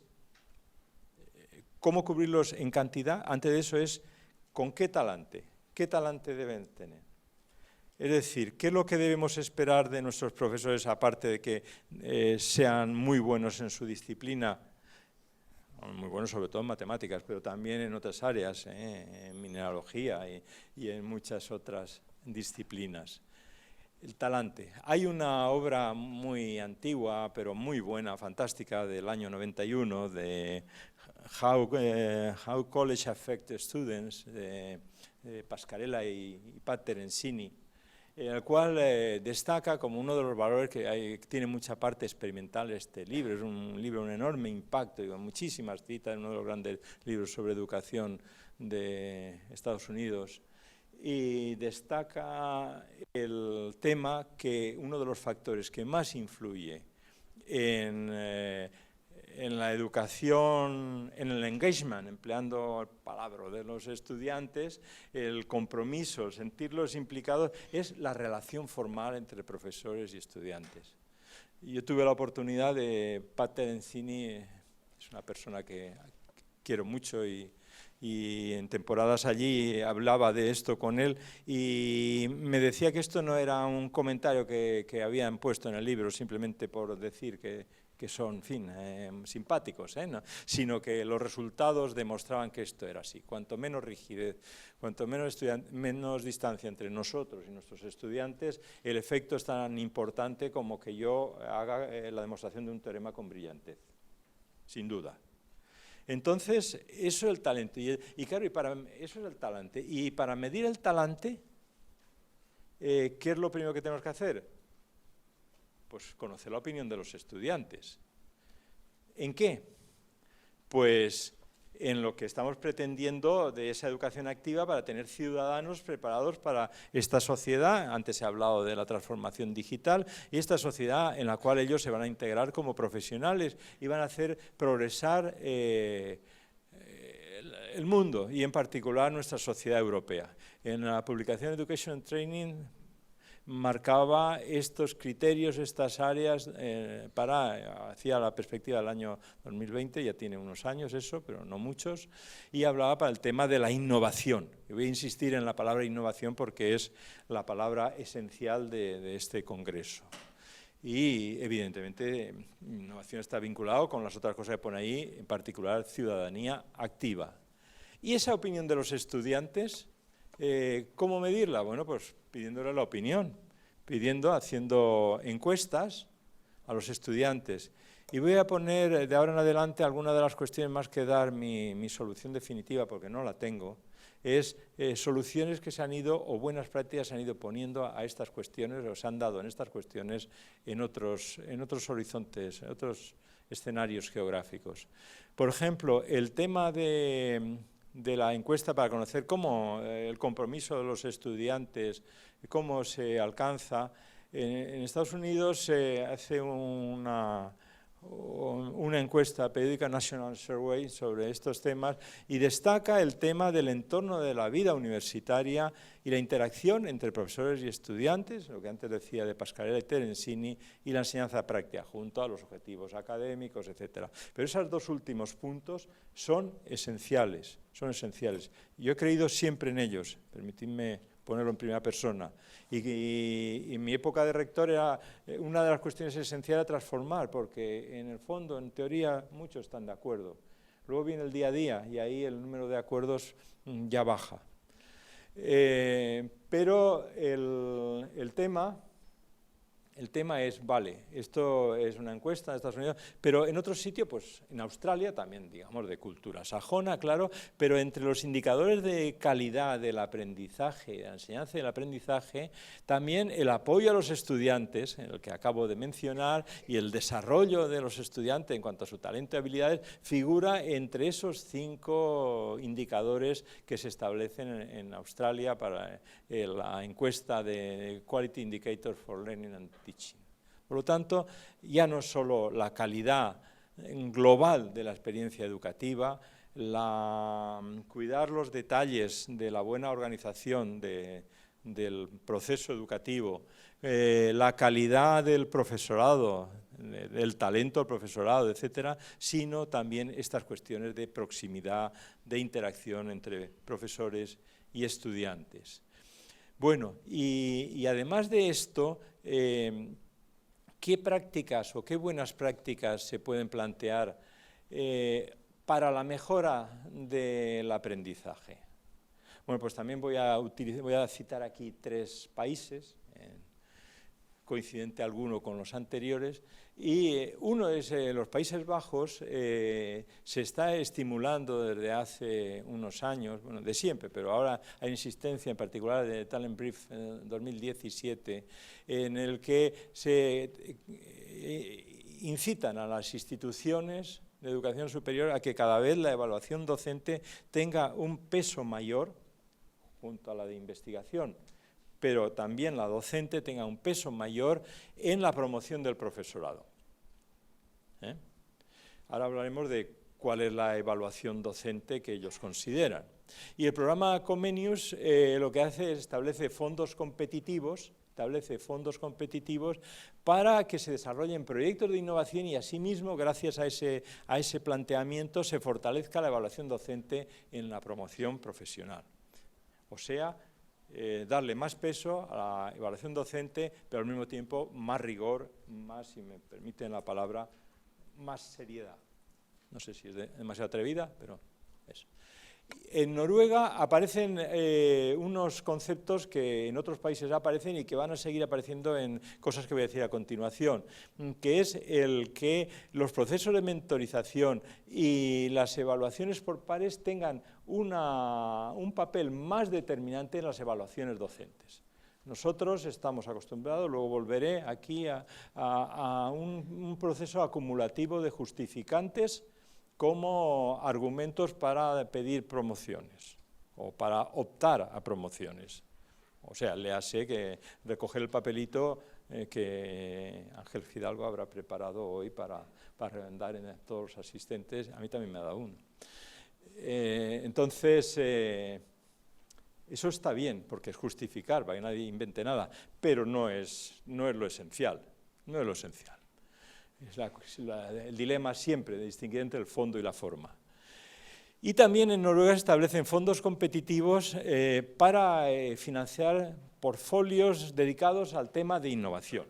¿Cómo cubrirlos en cantidad? Antes de eso es ¿con qué talante? ¿Qué talante deben tener? Es decir, ¿qué es lo que debemos esperar de nuestros profesores, aparte de que sean muy buenos en su disciplina? Muy buenos sobre todo en matemáticas, pero también en otras áreas, en mineralogía y en muchas otras disciplinas. El talante. Hay una obra muy antigua, pero muy buena, fantástica, del año 91, de How College Affects Students, de Pascarella y Pat Terencini, en el cual destaca como uno de los valores que tiene mucha parte experimental este libro. Es un libro de un enorme impacto y con muchísimas citas, uno de los grandes libros sobre educación de Estados Unidos. Y destaca el tema que uno de los factores que más influye en la educación, en el engagement, empleando el palabra de los estudiantes, el compromiso, sentirlos implicados, es la relación formal entre profesores y estudiantes. Yo tuve la oportunidad de Pat Terencini, es una persona que quiero mucho y en temporadas allí hablaba de esto con él y me decía que esto no era un comentario que habían puesto en el libro simplemente por decir que son, en fin, simpáticos, ¿no? Sino que los resultados demostraban que esto era así. Cuanto menos rigidez, cuanto menos distancia entre nosotros y nuestros estudiantes, el efecto es tan importante como que yo haga la demostración de un teorema con brillantez, sin duda. Entonces, eso es el talento. Y claro, eso es el talante. Y para medir el talante, ¿qué es lo primero que tenemos que hacer? Pues conocer la opinión de los estudiantes. ¿En qué? Pues en lo que estamos pretendiendo de esa educación activa para tener ciudadanos preparados para esta sociedad. Antes he hablado de la transformación digital y esta sociedad en la cual ellos se van a integrar como profesionales y van a hacer progresar el mundo y en particular nuestra sociedad europea. En la publicación Education and Training marcaba estos criterios, estas áreas hacia la perspectiva del año 2020, ya tiene unos años eso, pero no muchos, y hablaba para el tema de la innovación. Y voy a insistir en la palabra innovación porque es la palabra esencial de este congreso. Y evidentemente innovación está vinculado con las otras cosas que pone ahí, en particular ciudadanía activa. Y esa opinión de los estudiantes, ¿cómo medirla? Bueno, pues pidiéndole la opinión, haciendo encuestas a los estudiantes. Y voy a poner de ahora en adelante algunas de las cuestiones más que dar mi solución definitiva, porque no la tengo, es soluciones que se han ido, o buenas prácticas se han ido poniendo a estas cuestiones, o se han dado en estas cuestiones en otros horizontes, en otros escenarios geográficos. Por ejemplo, el tema de la encuesta para conocer cómo el compromiso de los estudiantes, cómo se alcanza. En Estados Unidos se hace una encuesta periódica, National Survey, sobre estos temas y destaca el tema del entorno de la vida universitaria y la interacción entre profesores y estudiantes, lo que antes decía de Pascarella y Terencini, y la enseñanza práctica, junto a los objetivos académicos, etc. Pero esos dos últimos puntos son esenciales, Yo he creído siempre en ellos, permitidme ponerlo en primera persona. Y en mi época de rector era una de las cuestiones esenciales transformar, porque en el fondo, en teoría, muchos están de acuerdo. Luego viene el día a día y ahí el número de acuerdos ya baja. Pero el tema es, vale, esto es una encuesta de Estados Unidos, pero en otros sitios, pues en Australia también, digamos, de cultura sajona, claro, pero entre los indicadores de calidad del aprendizaje, de la enseñanza y del aprendizaje, también el apoyo a los estudiantes, en el que acabo de mencionar, y el desarrollo de los estudiantes en cuanto a su talento y habilidades, figura entre esos 5 indicadores que se establecen en Australia para la encuesta de Quality Indicators for Learning and Teaching. Por lo tanto, ya no solo la calidad global de la experiencia educativa, cuidar los detalles de la buena organización del proceso educativo, la calidad del profesorado, del talento, el profesorado, etcétera, sino también estas cuestiones de proximidad, de interacción entre profesores y estudiantes. Bueno, y además de esto, ¿qué prácticas o qué buenas prácticas se pueden plantear para la mejora del aprendizaje? Bueno, pues también voy a citar aquí 3 países, coincidente alguno con los anteriores, y uno es los Países Bajos. Se está estimulando desde hace unos años, bueno, de siempre, pero ahora hay insistencia en particular de Talent Brief 2017, en el que se incitan a las instituciones de educación superior a que cada vez la evaluación docente tenga un peso mayor, junto a la de investigación, pero también la docente tenga un peso mayor en la promoción del profesorado. Ahora hablaremos de cuál es la evaluación docente que ellos consideran. Y el programa Comenius lo que hace es establece fondos competitivos para que se desarrollen proyectos de innovación y asimismo, gracias a ese planteamiento, se fortalezca la evaluación docente en la promoción profesional. O sea, darle más peso a la evaluación docente, pero al mismo tiempo más rigor, más, si me permiten la palabra, más seriedad. No sé si es demasiado atrevida, pero eso. En Noruega aparecen unos conceptos que en otros países aparecen y que van a seguir apareciendo en cosas que voy a decir a continuación, que es el que los procesos de mentorización y las evaluaciones por pares tengan un papel más determinante en las evaluaciones docentes. Nosotros estamos acostumbrados, luego volveré aquí a un proceso acumulativo de justificantes como argumentos para pedir promociones o para optar a promociones. O sea, léase que recoger el papelito que Ángel Fidalgo habrá preparado hoy para remendar en todos los asistentes. A mí también me ha dado uno. Entonces, eso está bien, porque es justificar, para que nadie invente nada, pero no es lo esencial, no es lo esencial. Es el dilema siempre de distinguir entre el fondo y la forma. Y también en Noruega se establecen fondos competitivos para financiar portfolios dedicados al tema de innovación,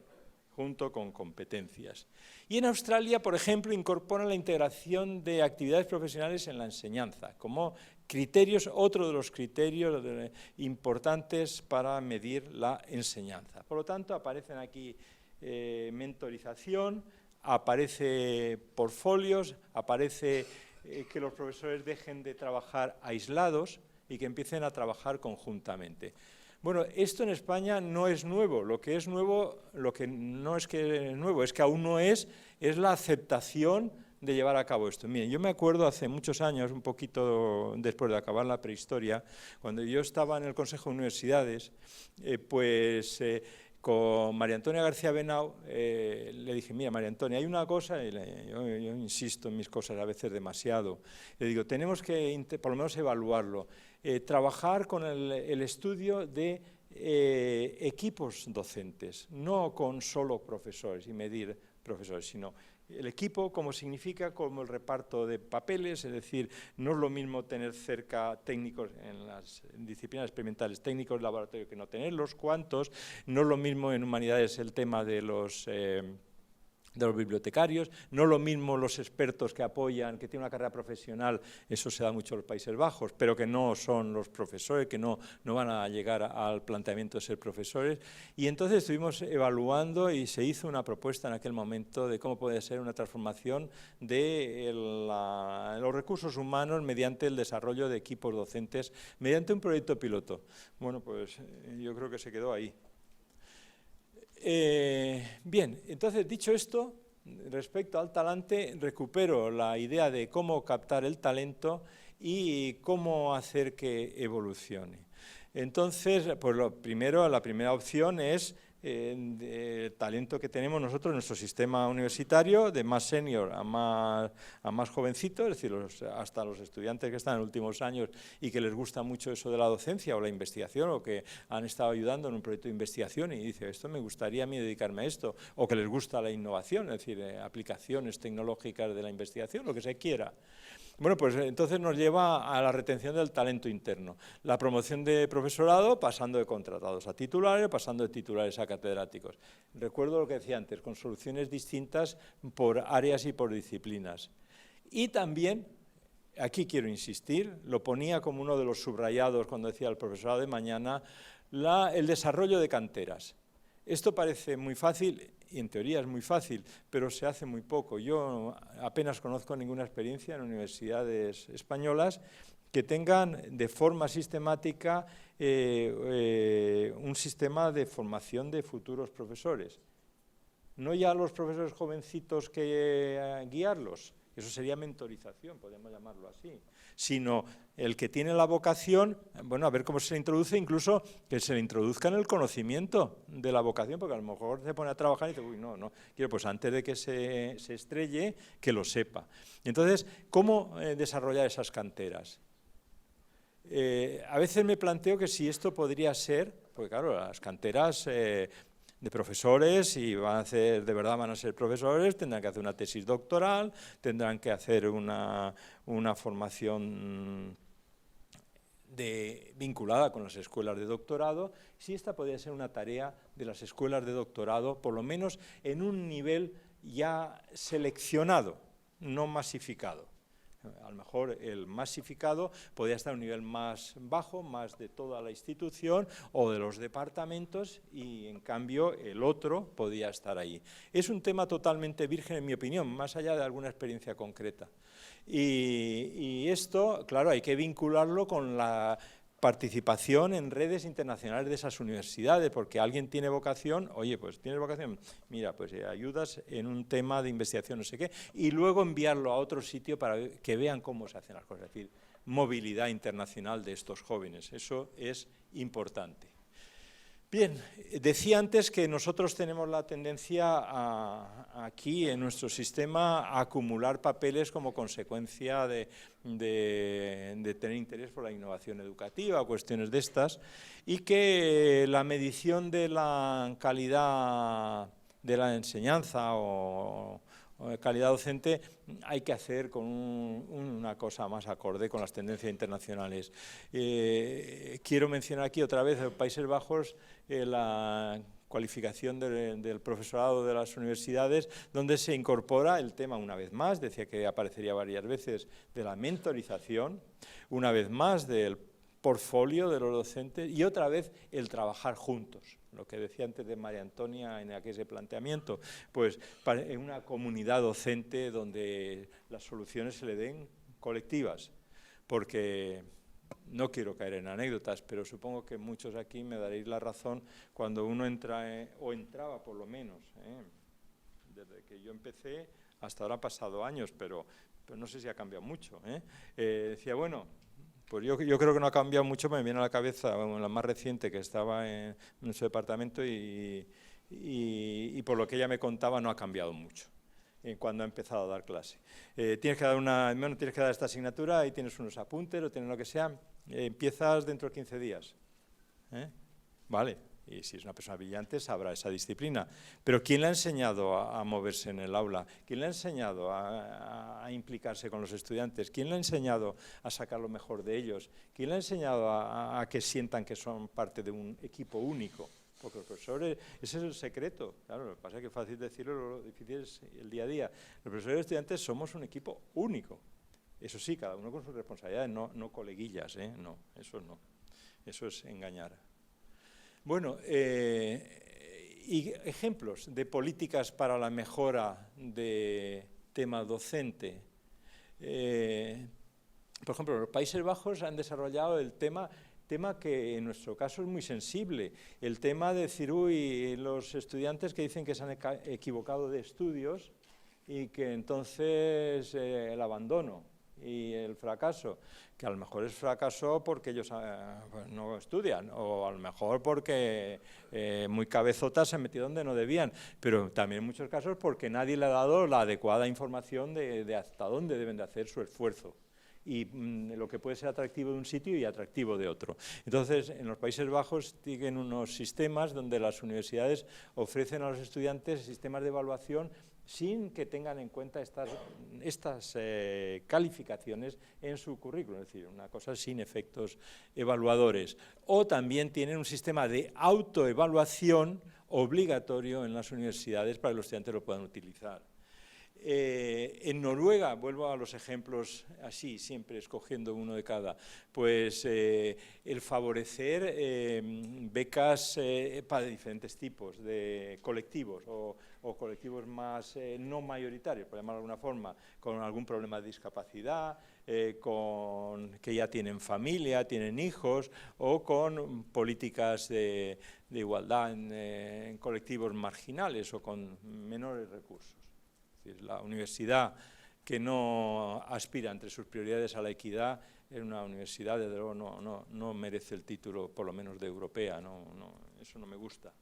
junto con competencias. Y en Australia, por ejemplo, incorporan la integración de actividades profesionales en la enseñanza, como criterios, otro de los criterios importantes para medir la enseñanza. Por lo tanto, aparecen aquí mentorización, aparece portfolios, aparece que los profesores dejen de trabajar aislados y que empiecen a trabajar conjuntamente. Bueno, esto en España no es nuevo. Lo que es nuevo, lo que no es que es nuevo, es que aún no es la aceptación de llevar a cabo esto. Miren, yo me acuerdo hace muchos años, un poquito después de acabar la prehistoria, cuando yo estaba en el Consejo de Universidades, con María Antonia García Benao, le dije, mira, María Antonia, hay una cosa, y yo insisto en mis cosas a veces demasiado, le digo, tenemos que por lo menos evaluarlo, trabajar con el estudio de equipos docentes, no con solo profesores y medir profesores, sino el equipo como significa como el reparto de papeles, es decir, no es lo mismo tener cerca técnicos en las disciplinas experimentales, técnicos de laboratorio que no tenerlos, cuántos, no es lo mismo en humanidades el tema de los bibliotecarios, no lo mismo los expertos que apoyan, que tienen una carrera profesional, eso se da mucho en los Países Bajos, pero que no son los profesores, que no van a llegar al planteamiento de ser profesores. Y entonces estuvimos evaluando y se hizo una propuesta en aquel momento de cómo puede ser una transformación de los recursos humanos mediante el desarrollo de equipos docentes, mediante un proyecto piloto. Bueno, pues yo creo que se quedó ahí. Bien, entonces dicho esto, respecto al talante, recupero la idea de cómo captar el talento y cómo hacer que evolucione. Entonces, pues la primera opción es talento que tenemos nosotros en nuestro sistema universitario, de más senior a más jovencitos, es decir, hasta los estudiantes que están en los últimos años y que les gusta mucho eso de la docencia o la investigación, o que han estado ayudando en un proyecto de investigación y dice, esto me gustaría a mí dedicarme a esto, o que les gusta la innovación, es decir, aplicaciones tecnológicas de la investigación, lo que se quiera. Bueno, pues entonces nos lleva a la retención del talento interno. La promoción de profesorado, pasando de contratados a titulares, pasando de titulares a catedráticos. Recuerdo lo que decía antes, con soluciones distintas por áreas y por disciplinas. Y también, aquí quiero insistir, lo ponía como uno de los subrayados cuando decía el profesorado de mañana, el desarrollo de canteras. Esto parece muy fácil, y en teoría es muy fácil, pero se hace muy poco. Yo apenas conozco ninguna experiencia en universidades españolas que tengan de forma sistemática un sistema de formación de futuros profesores. No ya los profesores jovencitos que guiarlos, eso sería mentorización, podemos llamarlo así, sino el que tiene la vocación, bueno, a ver cómo se le introduce, incluso que se le introduzca en el conocimiento de la vocación, porque a lo mejor se pone a trabajar y dice, uy, no, quiero, pues antes de que se estrelle, que lo sepa. Entonces, ¿cómo desarrollar esas canteras? A veces me planteo que si esto podría ser, porque claro, las canteras de profesores, y de verdad van a ser profesores, tendrán que hacer una tesis doctoral, tendrán que hacer una formación vinculada con las escuelas de doctorado. Si esta podría ser una tarea de las escuelas de doctorado, por lo menos en un nivel ya seleccionado, no masificado. A lo mejor el masificado podría estar a un nivel más bajo, más de toda la institución o de los departamentos, y en cambio el otro podía estar ahí. Es un tema totalmente virgen en mi opinión, más allá de alguna experiencia concreta. Y esto, claro, hay que vincularlo con la participación en redes internacionales de esas universidades, porque alguien tiene vocación, oye, pues tienes vocación, mira, pues ayudas en un tema de investigación, no sé qué, y luego enviarlo a otro sitio para que vean cómo se hacen las cosas, es decir, movilidad internacional de estos jóvenes, eso es importante. Bien, decía antes que nosotros tenemos la tendencia aquí en nuestro sistema a acumular papeles como consecuencia de tener interés por la innovación educativa o cuestiones de estas, y que la medición de la calidad de la enseñanza o calidad docente hay que hacer con una cosa más acorde con las tendencias internacionales. Quiero mencionar aquí otra vez en Países Bajos la cualificación del profesorado de las universidades, donde se incorpora el tema una vez más, decía que aparecería varias veces, de la mentorización, una vez más del portfolio de los docentes y otra vez el trabajar juntos. Lo que decía antes de María Antonia en aquel planteamiento, pues en una comunidad docente donde las soluciones se le den colectivas, porque no quiero caer en anécdotas, pero supongo que muchos aquí me daréis la razón cuando uno entra, o entraba por lo menos, desde que yo empecé hasta ahora han pasado años, pero no sé si ha cambiado mucho. Decía, bueno, pues yo creo que no ha cambiado mucho, me viene a la cabeza la más reciente que estaba en nuestro departamento y por lo que ella me contaba no ha cambiado mucho cuando ha empezado a dar clase. Tienes que dar esta asignatura y tienes unos apuntes o tienes lo que sea, empiezas dentro de 15 días. Vale, y si es una persona brillante sabrá esa disciplina. Pero ¿quién le ha enseñado a moverse en el aula? ¿Quién le ha enseñado a implicarse con los estudiantes? ¿Quién le ha enseñado a sacar lo mejor de ellos? ¿Quién le ha enseñado a que sientan que son parte de un equipo único? Porque los profesores, ese es el secreto. Claro, lo que pasa es que es fácil decirlo, lo difícil es el día a día. Los profesores y estudiantes somos un equipo único. Eso sí, cada uno con sus responsabilidades, no coleguillas, no, eso es engañar. Bueno, y ejemplos de políticas para la mejora de tema docente. Por ejemplo, los Países Bajos han desarrollado el tema que en nuestro caso es muy sensible, el tema de decir, uy, los estudiantes que dicen que se han equivocado de estudios y que entonces el abandono. y el fracaso? Que a lo mejor es fracaso porque ellos pues no estudian, o a lo mejor porque muy cabezotas se han metido donde no debían, pero también en muchos casos porque nadie le ha dado la adecuada información de hasta dónde deben de hacer su esfuerzo y lo que puede ser atractivo de un sitio y atractivo de otro. Entonces, en los Países Bajos tienen unos sistemas donde las universidades ofrecen a los estudiantes sistemas de evaluación sin que tengan en cuenta estas calificaciones en su currículum, es decir, una cosa sin efectos evaluadores. O también tienen un sistema de autoevaluación obligatorio en las universidades para que los estudiantes lo puedan utilizar. En Noruega, vuelvo a los ejemplos así, siempre escogiendo uno de cada, pues el favorecer becas para diferentes tipos de colectivos o colectivos más no mayoritarios, por llamarlo de alguna forma, con algún problema de discapacidad, que ya tienen familia, tienen hijos, o con políticas de igualdad en colectivos marginales o con menores recursos. La universidad que no aspira entre sus prioridades a la equidad es una universidad, desde luego, no merece el título, por lo menos de europea, eso no me gusta.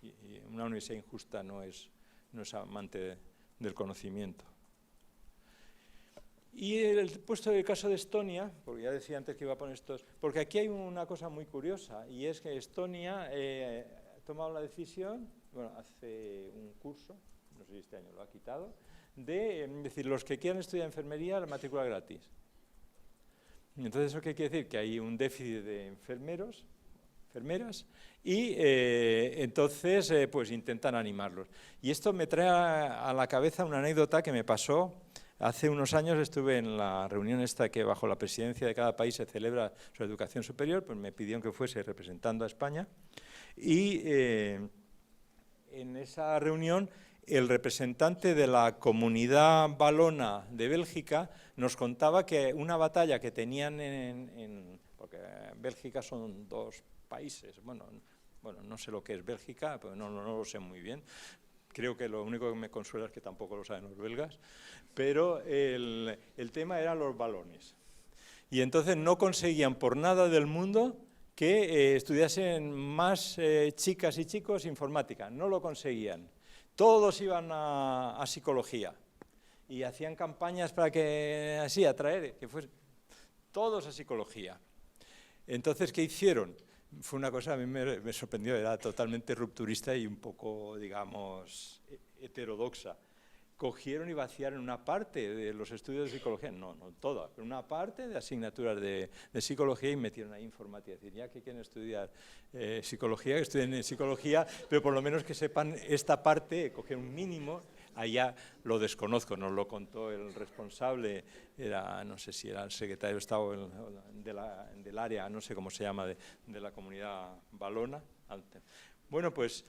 Y una universidad injusta no es amante del conocimiento. Y puesto el caso de Estonia, porque ya decía antes que iba a poner estos, porque aquí hay una cosa muy curiosa, y es que Estonia ha tomado la decisión, bueno, hace un curso, no sé si este año lo ha quitado, de decir, los que quieran estudiar enfermería, la matrícula gratis. Entonces, ¿eso qué quiere decir? Que hay un déficit de enfermeros, enfermeras, y entonces pues intentan animarlos. Y esto me trae a la cabeza una anécdota que me pasó. Hace unos años estuve en la reunión esta que bajo la presidencia de cada país se celebra su educación superior, pues me pidieron que fuese representando a España, y en esa reunión el representante de la comunidad valona de Bélgica nos contaba que una batalla que tenían porque Bélgica son dos países, bueno, no sé lo que es Bélgica, pero no lo sé muy bien. Creo que lo único que me consuela es que tampoco lo saben los belgas, pero el tema eran los valones. Y entonces no conseguían por nada del mundo que estudiasen más chicas y chicos informática, no lo conseguían. Todos iban a psicología y hacían campañas para que, así, atraer, que fuesen todos a psicología. Entonces, ¿qué hicieron? Fue una cosa, a mí me sorprendió, era totalmente rupturista y un poco, digamos, heterodoxa. Cogieron y vaciaron una parte de los estudios de psicología, no toda, pero una parte de asignaturas de psicología y metieron ahí informática. Es decir, ya que quieren estudiar psicología, que estudien en psicología, pero por lo menos que sepan esta parte, coger un mínimo. Allá lo desconozco, nos lo contó el responsable, no sé si era el secretario de Estado del área, no sé cómo se llama, de la comunidad valona. Bueno, pues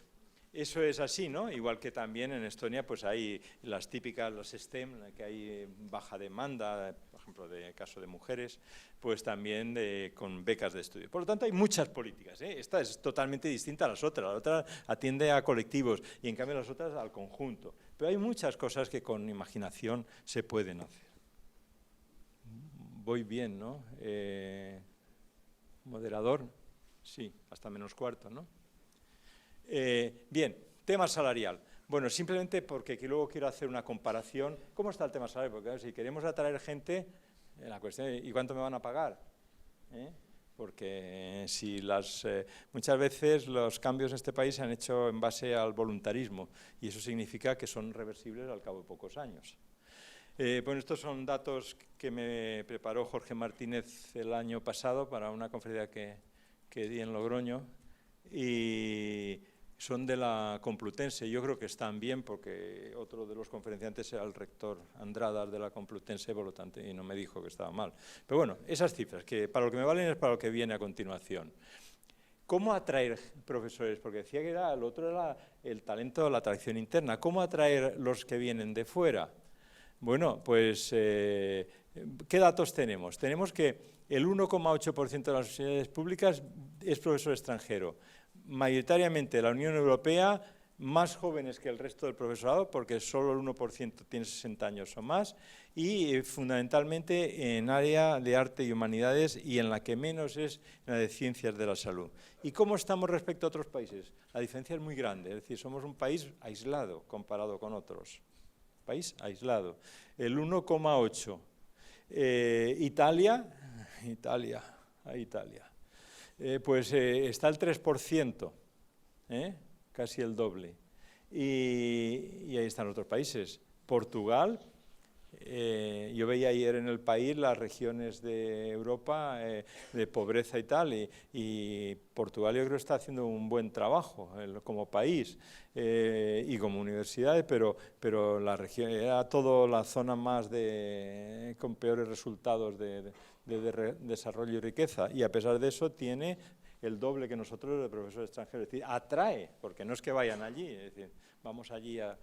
eso es así, ¿no? Igual que también en Estonia pues hay las típicas, los STEM, que hay baja demanda, por ejemplo, de caso de mujeres, pues también con becas de estudio. Por lo tanto, hay muchas políticas, ¿eh? Esta es totalmente distinta a las otras. La otra atiende a colectivos y, en cambio, las otras al conjunto. Pero hay muchas cosas que con imaginación se pueden hacer. Voy bien, ¿no? Moderador, sí, hasta -4, ¿no? Bien, tema salarial. Bueno, simplemente porque luego quiero hacer una comparación. ¿Cómo está el tema salarial? Porque si queremos atraer gente, la cuestión es, ¿y cuánto me van a pagar? Porque si muchas veces los cambios en este país se han hecho en base al voluntarismo y eso significa que son reversibles al cabo de pocos años. Bueno, estos son datos que me preparó Jorge Martínez el año pasado para una conferencia que di en Logroño y son de la Complutense. Yo creo que están bien porque otro de los conferenciantes era el rector Andradas de la Complutense, por lo tanto, y no me dijo que estaba mal. Pero bueno, esas cifras, que para lo que me valen es para lo que viene a continuación. ¿Cómo atraer profesores? Porque decía que el otro era el talento, la atracción interna. ¿Cómo atraer los que vienen de fuera? Bueno, pues, ¿qué datos tenemos? Tenemos que el 1,8% de las universidades públicas es profesor extranjero. Mayoritariamente la Unión Europea, más jóvenes que el resto del profesorado, porque solo el 1% tiene 60 años o más, y fundamentalmente en área de arte y humanidades, y en la que menos es en la de ciencias de la salud. ¿Y cómo estamos respecto a otros países? La diferencia es muy grande, es decir, somos un país aislado comparado con otros. País aislado. El 1,8. Italia, pues está el 3%, casi el doble. Y ahí están otros países. Portugal, yo veía ayer en El País las regiones de Europa de pobreza y tal, y Portugal yo creo que está haciendo un buen trabajo como país y como universidad, pero la región era toda la zona más con peores resultados de desarrollo y riqueza, y a pesar de eso tiene el doble que nosotros de profesores extranjeros. Es decir, atrae, porque no es que vayan allí, es decir, vamos allí a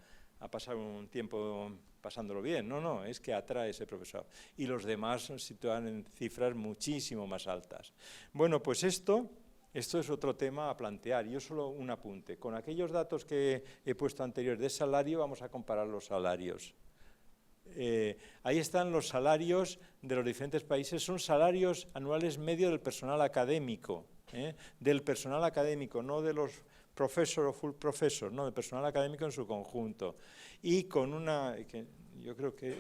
pasar un tiempo pasándolo bien, no, es que atrae ese profesorado. Y los demás se sitúan en cifras muchísimo más altas. Bueno, pues esto es otro tema a plantear. Yo solo un apunte. Con aquellos datos que he puesto anteriores de salario, vamos a comparar los salarios. Ahí están los salarios de los diferentes países, son salarios anuales medio del personal académico, no de los professor o full professor, no, del personal académico en su conjunto. Y con que yo creo que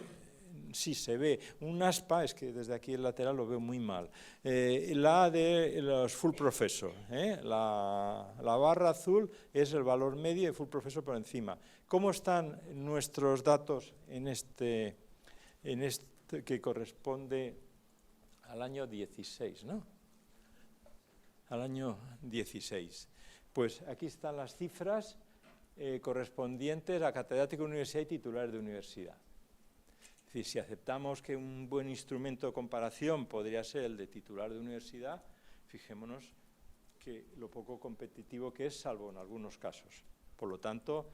sí se ve, un aspa, es que desde aquí el lateral lo veo muy mal, la de los full professor, la barra azul es el valor medio y full professor por encima. ¿Cómo están nuestros datos en este que corresponde al año 16, ¿no? Al año 16. Pues aquí están las cifras correspondientes a catedrático de universidad y titulares de universidad. Es decir, si aceptamos que un buen instrumento de comparación podría ser el de titular de universidad, fijémonos que lo poco competitivo que es, salvo en algunos casos. Por lo tanto,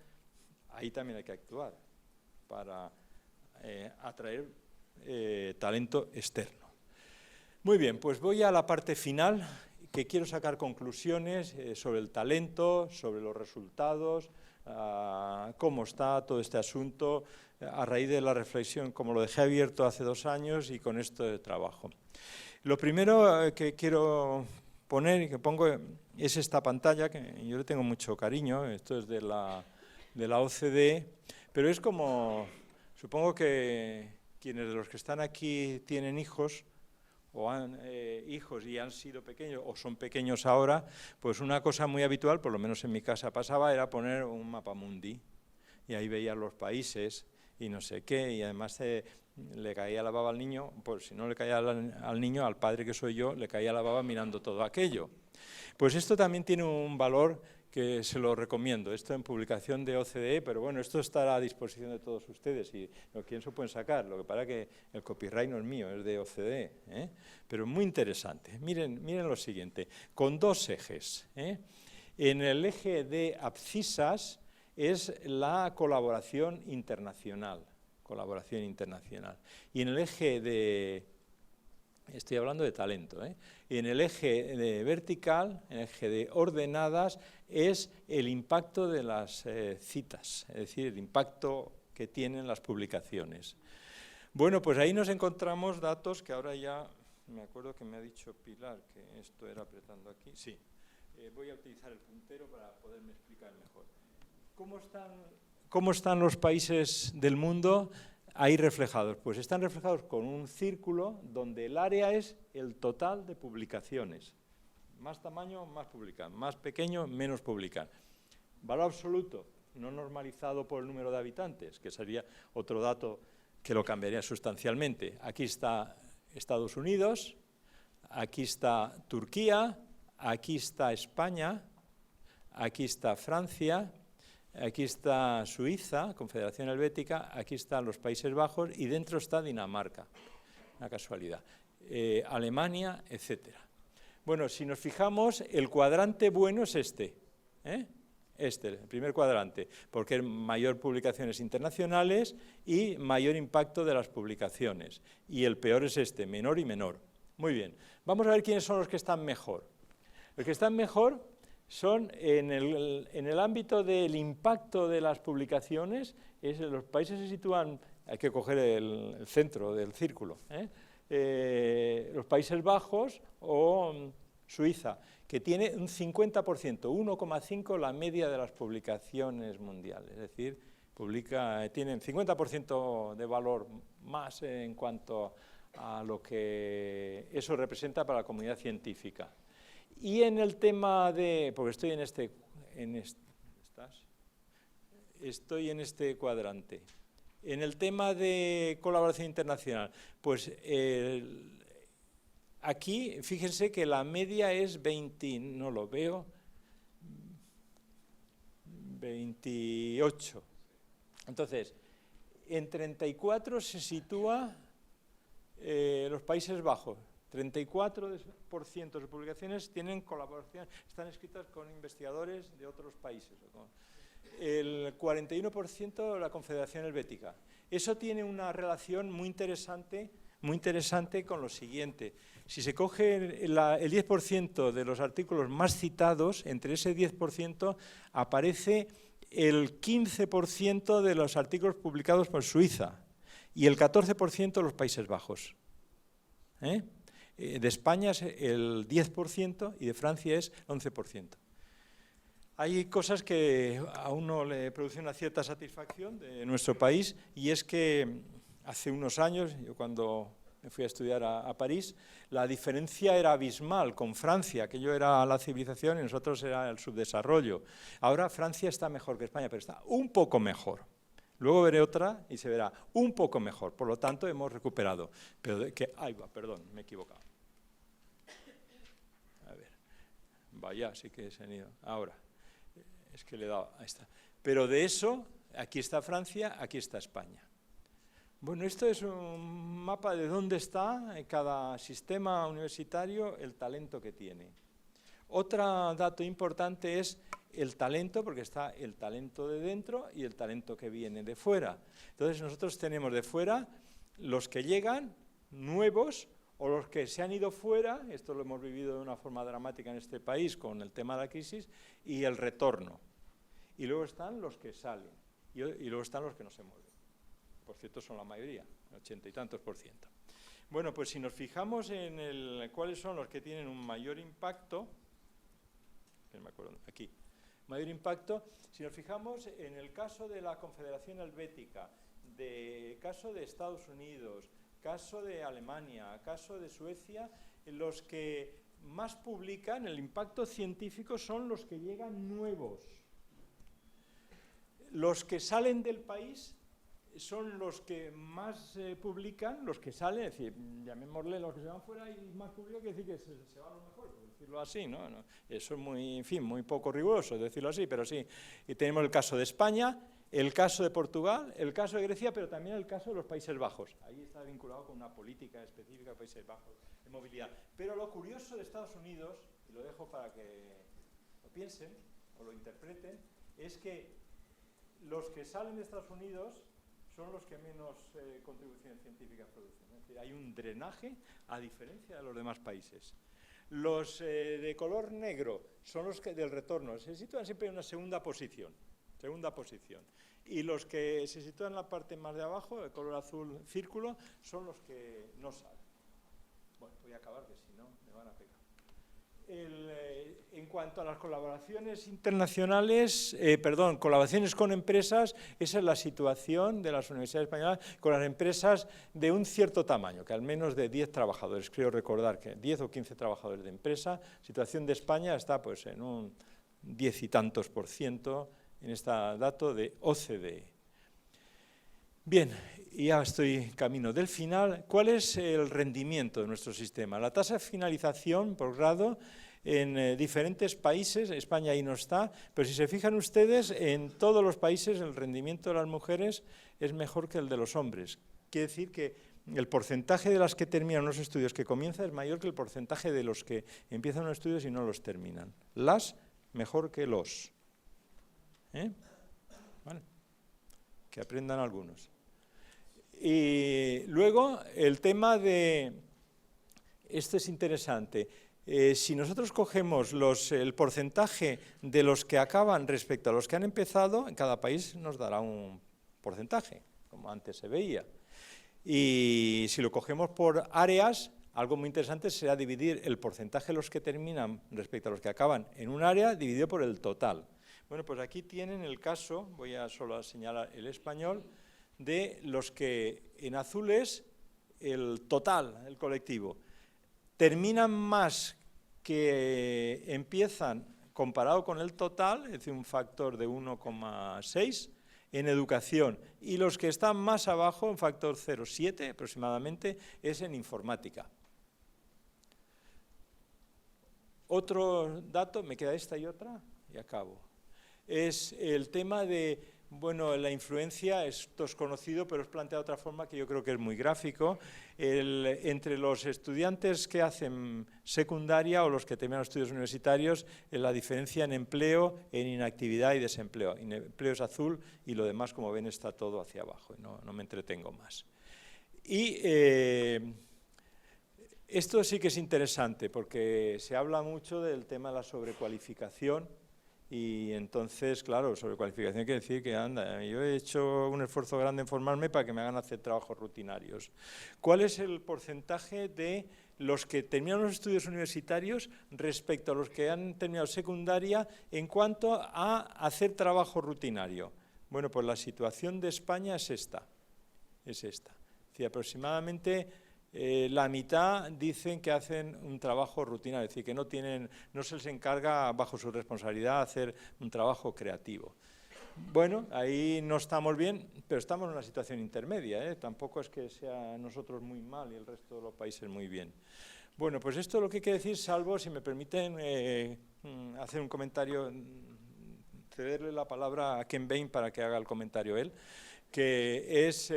ahí también hay que actuar para atraer talento externo. Muy bien, pues voy a la parte final, que quiero sacar conclusiones sobre el talento, sobre los resultados, cómo está todo este asunto, a raíz de la reflexión, como lo dejé abierto hace 2 años y con esto de trabajo. Lo primero que quiero poner y que pongo es esta pantalla, que yo le tengo mucho cariño, esto es de la OCDE, pero es como, supongo que quienes de los que están aquí tienen hijos, o han hijos y han sido pequeños o son pequeños ahora, pues una cosa muy habitual, por lo menos en mi casa pasaba, era poner un mapamundi y ahí veían los países y no sé qué, y además le caía la baba al niño, pues si no le caía al niño, al padre que soy yo, le caía la baba mirando todo aquello. Pues esto también tiene un valor que se lo recomiendo, esto en publicación de OCDE, pero bueno, esto estará a disposición de todos ustedes y lo quieren se pueden sacar, lo que pasa que el copyright no es mío, es de OCDE, pero muy interesante. Miren lo siguiente, con 2 ejes. En el eje de abscisas es la colaboración internacional, y en el eje de... Estoy hablando de talento, y en el eje de vertical, en el eje de ordenadas, es el impacto de las citas, es decir, el impacto que tienen las publicaciones. Bueno, pues ahí nos encontramos datos que ahora ya, me acuerdo que me ha dicho Pilar que esto era apretando aquí, sí, voy a utilizar el puntero para poderme explicar mejor. ¿Cómo están los países del mundo ahí reflejados? Pues están reflejados con un círculo donde el área es el total de publicaciones. Más tamaño, más publican. Más pequeño, menos publican. Valor absoluto, no normalizado por el número de habitantes, que sería otro dato que lo cambiaría sustancialmente. Aquí está Estados Unidos, aquí está Turquía, aquí está España, aquí está Francia, aquí está Suiza, Confederación Helvética, aquí están los Países Bajos y dentro está Dinamarca, una casualidad, Alemania, etcétera. Bueno, si nos fijamos, el cuadrante bueno es este, el primer cuadrante, porque es mayor publicaciones internacionales y mayor impacto de las publicaciones. Y el peor es este, menor y menor. Muy bien, vamos a ver quiénes son los que están mejor. Los que están mejor son en el ámbito del impacto de las publicaciones, los países se sitúan, hay que coger el centro del círculo, los Países Bajos o Suiza, que tiene un 50%, 1,5 la media de las publicaciones mundiales, es decir, tienen 50% de valor más en cuanto a lo que eso representa para la comunidad científica. Y en el tema de, porque estoy estoy en este cuadrante, en el tema de colaboración internacional, pues aquí, fíjense que la media es 20, no lo veo, 28. Entonces, en 34 se sitúa los Países Bajos. 34% de sus publicaciones tienen colaboración, están escritas con investigadores de otros países. El 41% la Confederación Helvética. Eso tiene una relación muy interesante con lo siguiente. Si se coge el 10% de los artículos más citados, entre ese 10% aparece el 15% de los artículos publicados por Suiza y el 14% de los Países Bajos. De España es el 10% y de Francia es 11%. Hay cosas que a uno le producen una cierta satisfacción de nuestro país, y es que hace unos años, yo cuando me fui a estudiar a París, la diferencia era abismal con Francia, que yo era la civilización y nosotros era el subdesarrollo. Ahora Francia está mejor que España, pero está un poco mejor. Luego veré otra y se verá un poco mejor, por lo tanto hemos recuperado. Perdón, me he equivocado. A ver, vaya, sí que se han ido. Ahora, es que le he dado, ahí está. Pero de eso, aquí está Francia, aquí está España. Bueno, esto es un mapa de dónde está en cada sistema universitario el talento que tiene. Otro dato importante es el talento, porque está el talento de dentro y el talento que viene de fuera. Entonces nosotros tenemos de fuera los que llegan, nuevos, o los que se han ido fuera, esto lo hemos vivido de una forma dramática en este país con el tema de la crisis, y el retorno. Y luego están los que salen, y luego están los que no se mueven. Por cierto, son la mayoría, 80 y tantos %. Bueno, pues si nos fijamos en cuáles son los que tienen un mayor impacto, no me acuerdo, aquí, mayor impacto, si nos fijamos en el caso de la Confederación Helvética, caso de Estados Unidos, caso de Alemania, caso de Suecia, los que más publican el impacto científico son los que llegan nuevos. Los que salen del país son los que más publican, los que salen, es decir, llamémosle los que se van fuera y más publican, quiere decir que se van los mejores, por decirlo así, ¿no? Eso es muy, en fin, muy poco riguroso decirlo así, pero sí. Y tenemos el caso de España, el caso de Portugal, el caso de Grecia, pero también el caso de los Países Bajos. Ahí está vinculado con una política específica de Países Bajos de movilidad. Pero lo curioso de Estados Unidos, y lo dejo para que lo piensen o lo interpreten, es que los que salen de Estados Unidos son los que menos contribuciones científicas producen. Es decir, hay un drenaje a diferencia de los demás países. Los de color negro son los que del retorno se sitúan siempre en una segunda posición. Y los que se sitúan en la parte más de abajo, de color azul círculo, son los que no salen. Bueno, voy a acabar, que si no me van a pegar. En cuanto a las colaboraciones internacionales, colaboraciones con empresas, esa es la situación de las universidades españolas con las empresas de un cierto tamaño, que al menos de 10 trabajadores, creo recordar que 10 o 15 trabajadores de empresa. La situación de España está pues en un 10 y tantos % en este dato de OCDE. Bien, ya estoy camino del final. ¿Cuál es el rendimiento de nuestro sistema? La tasa de finalización por grado en diferentes países, España ahí no está, pero si se fijan ustedes, en todos los países el rendimiento de las mujeres es mejor que el de los hombres. Quiere decir que el porcentaje de las que terminan unos estudios que comienza es mayor que el porcentaje de los que empiezan unos estudios y no los terminan. Las mejor que los. Vale. Que aprendan algunos. Y luego el tema de, este es interesante, Si nosotros cogemos el porcentaje de los que acaban respecto a los que han empezado, en cada país nos dará un porcentaje, como antes se veía. Y si lo cogemos por áreas, algo muy interesante será dividir el porcentaje de los que terminan respecto a los que acaban en un área dividido por el total. Bueno, pues aquí tienen el caso, voy a solo señalar el español, de los que en azul es el total, el colectivo. Terminan más que empiezan comparado con el total, es decir, un factor de 1,6 en educación, y los que están más abajo, un factor 0,7 aproximadamente, es en informática. Otro dato, me queda esta y otra, y acabo, es el tema de, bueno, la influencia, esto es conocido, pero es planteado de otra forma que yo creo que es muy gráfico, entre los estudiantes que hacen secundaria o los que terminan estudios universitarios, la diferencia en empleo, en inactividad y desempleo. Empleo es azul y lo demás, como ven, está todo hacia abajo, no me entretengo más. Y esto sí que es interesante porque se habla mucho del tema de la sobrecualificación. Y entonces, claro, sobrecualificación quiere decir que, anda, yo he hecho un esfuerzo grande en formarme para que me hagan hacer trabajos rutinarios. ¿Cuál es el porcentaje de los que terminan los estudios universitarios respecto a los que han terminado secundaria en cuanto a hacer trabajo rutinario? Bueno, pues la situación de España es esta. Es decir, aproximadamente la mitad dicen que hacen un trabajo rutinario, es decir, que no se les encarga bajo su responsabilidad hacer un trabajo creativo. Bueno, ahí no estamos bien, pero estamos en una situación intermedia, ¿eh? Tampoco es que sea nosotros muy mal y el resto de los países muy bien. Bueno, pues esto es lo que quiere decir, salvo, si me permiten hacer un comentario, cederle la palabra a Ken Bain para que haga el comentario él, que es...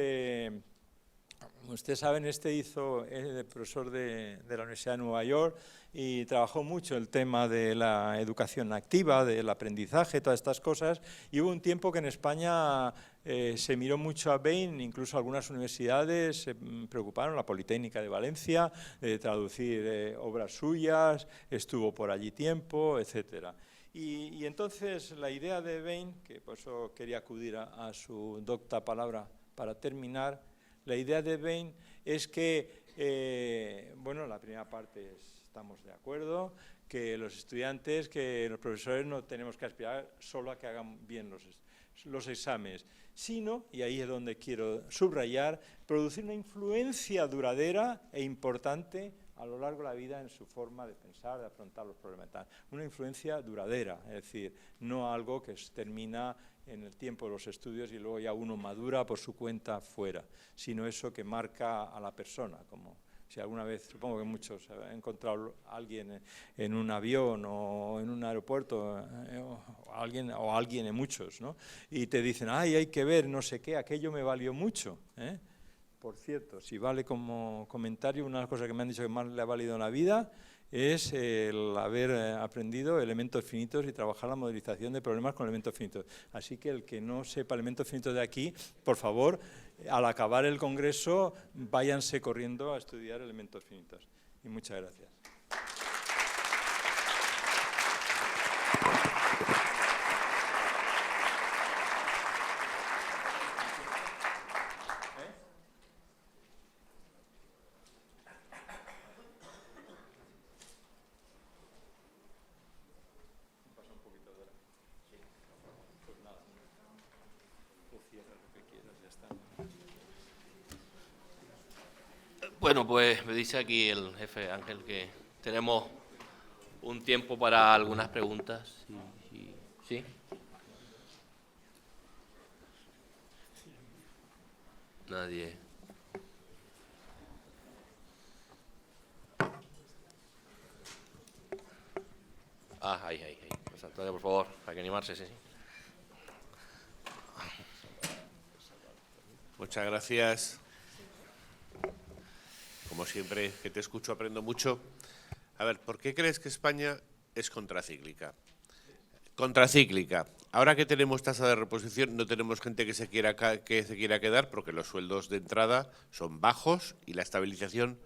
Ustedes saben, hizo el profesor de la Universidad de Nueva York y trabajó mucho el tema de la educación activa, del aprendizaje, todas estas cosas, y hubo un tiempo que en España se miró mucho a Bain, incluso algunas universidades se preocuparon, la Politécnica de Valencia, de traducir obras suyas, estuvo por allí tiempo, etcétera. Y entonces la idea de Bain, que por eso quería acudir a su docta palabra para terminar, la idea de Bain es que, bueno, la primera parte estamos de acuerdo, que los estudiantes, que los profesores no tenemos que aspirar solo a que hagan bien los exámenes, sino, y ahí es donde quiero subrayar, producir una influencia duradera e importante a lo largo de la vida en su forma de pensar, de afrontar los problemas. Una influencia duradera, es decir, no algo que termina en el tiempo de los estudios y luego ya uno madura por su cuenta fuera, sino eso que marca a la persona, como si alguna vez, supongo que muchos han encontrado a alguien en un avión o en un aeropuerto, o alguien en muchos, ¿no? Y te dicen, ay, hay que ver, no sé qué, aquello me valió mucho, ¿eh? Por cierto, si vale como comentario, una de las cosas que me han dicho que más le ha valido en la vida es el haber aprendido elementos finitos y trabajar la modelización de problemas con elementos finitos. Así que el que no sepa elementos finitos de aquí, por favor, al acabar el congreso, váyanse corriendo a estudiar elementos finitos. Y muchas gracias. Bueno, pues me dice aquí el jefe Ángel que tenemos un tiempo para algunas preguntas. ¿Sí? Nadie. Ahí. Pues Antonio, por favor, hay que animarse, sí. Muchas gracias. Como siempre, que te escucho, aprendo mucho. A ver, ¿por qué crees que España es contracíclica? Contracíclica. Ahora que tenemos tasa de reposición, no tenemos gente que se quiera quedar porque los sueldos de entrada son bajos y la estabilización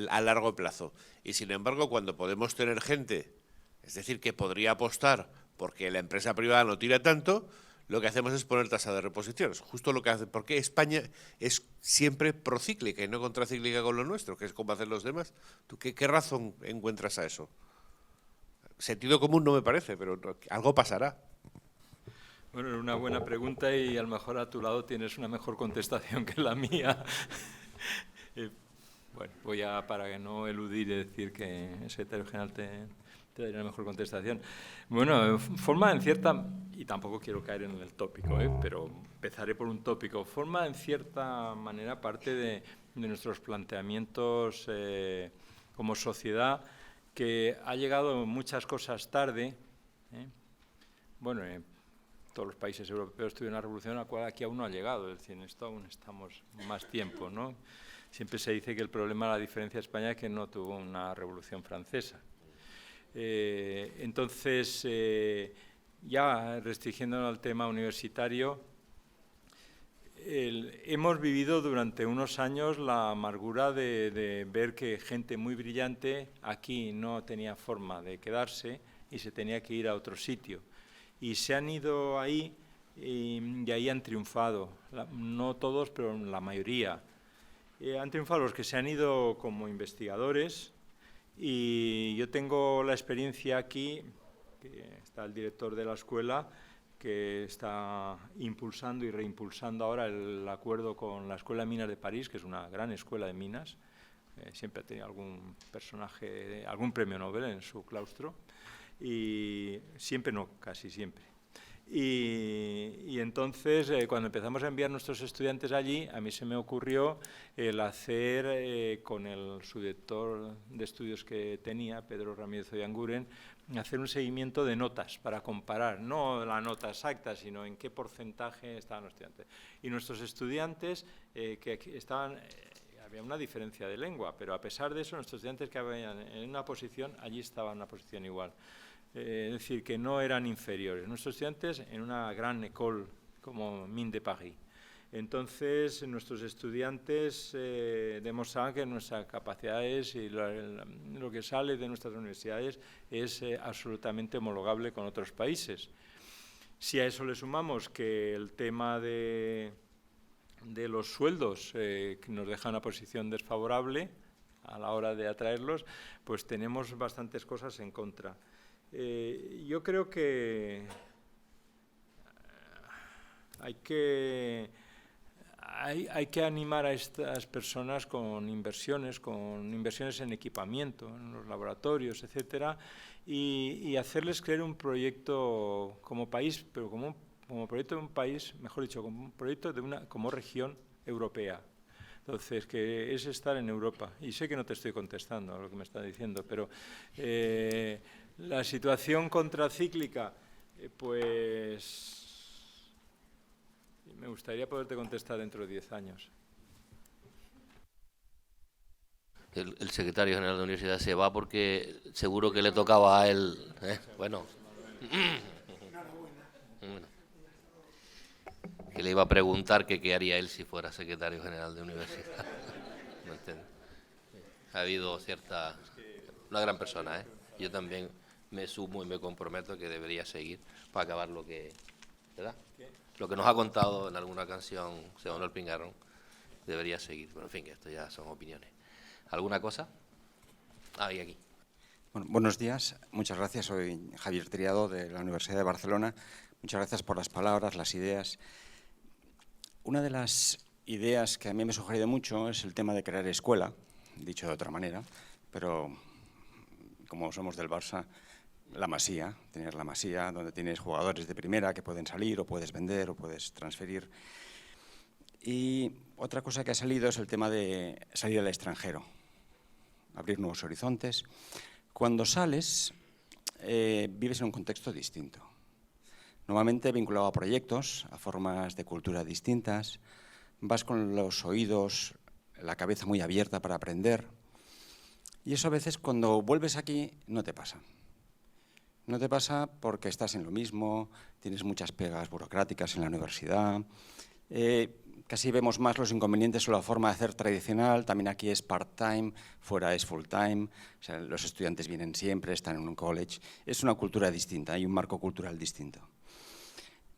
a largo plazo. Y sin embargo, cuando podemos tener gente, es decir, que podría apostar porque la empresa privada no tira tanto, lo que hacemos es poner tasa de reposición. Es justo lo que hace. Porque España es siempre procíclica y no contracíclica con lo nuestro, que es como hacen los demás. ¿Tú qué razón encuentras a eso? Sentido común no me parece, pero algo pasará. Bueno, es una buena pregunta y a lo mejor a tu lado tienes una mejor contestación que la mía. Bueno, voy a, para no eludir y decir que el secretario general te daría una mejor contestación. Bueno, forma en cierta, y tampoco quiero caer en el tópico, pero empezaré por un tópico, forma en cierta manera parte de nuestros planteamientos como sociedad, que ha llegado muchas cosas tarde. Bueno, todos los países europeos tuvieron una revolución a la cual aquí aún no ha llegado, es decir, en esto aún estamos más tiempo, ¿no? Siempre se dice que el problema, la diferencia de España es que no tuvo una revolución francesa. Entonces, ya restringiéndonos al tema universitario, hemos vivido durante unos años la amargura de ver que gente muy brillante aquí no tenía forma de quedarse y se tenía que ir a otro sitio. Y se han ido ahí y ahí han triunfado, no todos, pero la mayoría. Han triunfado los que se han ido como investigadores, y yo tengo la experiencia aquí, que está el director de la escuela, que está impulsando y reimpulsando ahora el acuerdo con la Escuela de Minas de París, que es una gran escuela de minas, siempre ha tenido algún personaje, algún premio Nobel en su claustro, y siempre no, casi siempre. Y entonces, cuando empezamos a enviar nuestros estudiantes allí, a mí se me ocurrió el hacer, con el subdirector de estudios que tenía, Pedro Ramírez Oyanguren, hacer un seguimiento de notas para comparar, no la nota exacta, sino en qué porcentaje estaban los estudiantes. Y nuestros estudiantes, que estaban, había una diferencia de lengua, pero a pesar de eso, nuestros estudiantes que habían en una posición, allí estaban en una posición igual. Es decir, que no eran inferiores. Nuestros estudiantes en una gran école como Mines de París. Entonces, nuestros estudiantes demostraban que nuestras capacidades y lo que sale de nuestras universidades es absolutamente homologable con otros países. Si a eso le sumamos que el tema de los sueldos que nos deja una posición desfavorable a la hora de atraerlos, pues tenemos bastantes cosas en contra. Yo creo que hay que animar a estas personas con inversiones en equipamiento, en los laboratorios, etcétera, y hacerles creer un proyecto como país, pero como proyecto de un país, mejor dicho, como un proyecto como región europea. Entonces, que es estar en Europa. Y sé que no te estoy contestando a lo que me estás diciendo, pero la situación contracíclica, pues me gustaría poderte contestar dentro de 10 años. El secretario general de la universidad se va porque seguro que le tocaba a él. Bueno. Que le iba a preguntar que qué haría él si fuera secretario general de universidad. ¿No entiendes? Ha habido una gran persona, Yo también me sumo y me comprometo que debería seguir para acabar lo que, ¿verdad? Lo que nos ha contado en alguna canción Segundo el Pingarrón, debería seguir. Pero en fin, que esto ya son opiniones. ¿Alguna cosa? Y aquí. Bueno, buenos días, muchas gracias. Soy Javier Triado, de la Universidad de Barcelona. Muchas gracias por las palabras, las ideas. Una de las ideas que a mí me ha sugerido mucho es el tema de crear escuela, dicho de otra manera, pero como somos del Barça, la Masía, tener la Masía, donde tienes jugadores de primera que pueden salir, o puedes vender, o puedes transferir. Y otra cosa que ha salido es el tema de salir al extranjero, abrir nuevos horizontes. Cuando sales, vives en un contexto distinto. Normalmente vinculado a proyectos, a formas de cultura distintas, vas con los oídos, la cabeza muy abierta para aprender, y eso a veces cuando vuelves aquí no te pasa. No te pasa porque estás en lo mismo, tienes muchas pegas burocráticas en la universidad, casi vemos más los inconvenientes o la forma de hacer tradicional. También aquí es part-time, fuera es full-time. O sea, los estudiantes vienen siempre, están en un college. Es una cultura distinta, hay un marco cultural distinto.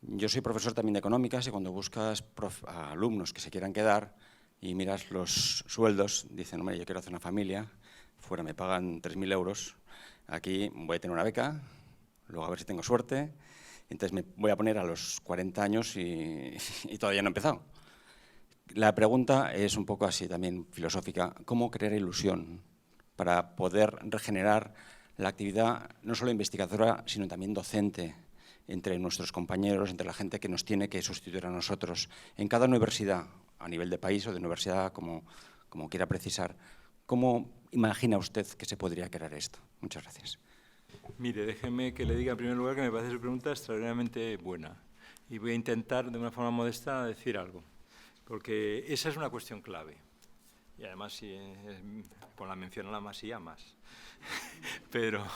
Yo soy profesor también de económicas y cuando buscas a alumnos que se quieran quedar y miras los sueldos, dicen, hombre, yo quiero hacer una familia, fuera me pagan 3.000 euros, aquí voy a tener una beca, luego a ver si tengo suerte, entonces me voy a poner a los 40 años y todavía no he empezado. La pregunta es un poco así también filosófica, ¿cómo crear ilusión para poder regenerar la actividad no solo investigadora, sino también docente entre nuestros compañeros, entre la gente que nos tiene que sustituir a nosotros en cada universidad, a nivel de país o de universidad, como quiera precisar? ¿Cómo imagina usted que se podría crear esto? Muchas gracias. Mire, déjeme que le diga en primer lugar que me parece su pregunta extraordinariamente buena y voy a intentar de una forma modesta decir algo, porque esa es una cuestión clave y además con la mención a la Masía más, pero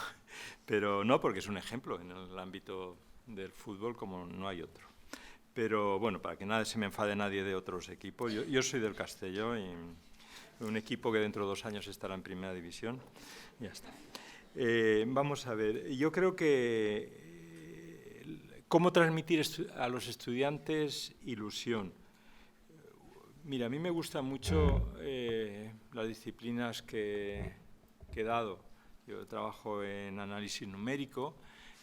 no porque es un ejemplo en el ámbito del fútbol como no hay otro. Pero bueno, para que nadie se me enfade nadie de otros equipos, yo soy del Castelló y un equipo que dentro de 2 años estará en primera división. Ya está. Vamos a ver, yo creo que cómo transmitir a los estudiantes ilusión. Mira, a mí me gustan mucho las disciplinas que he dado. Yo trabajo en análisis numérico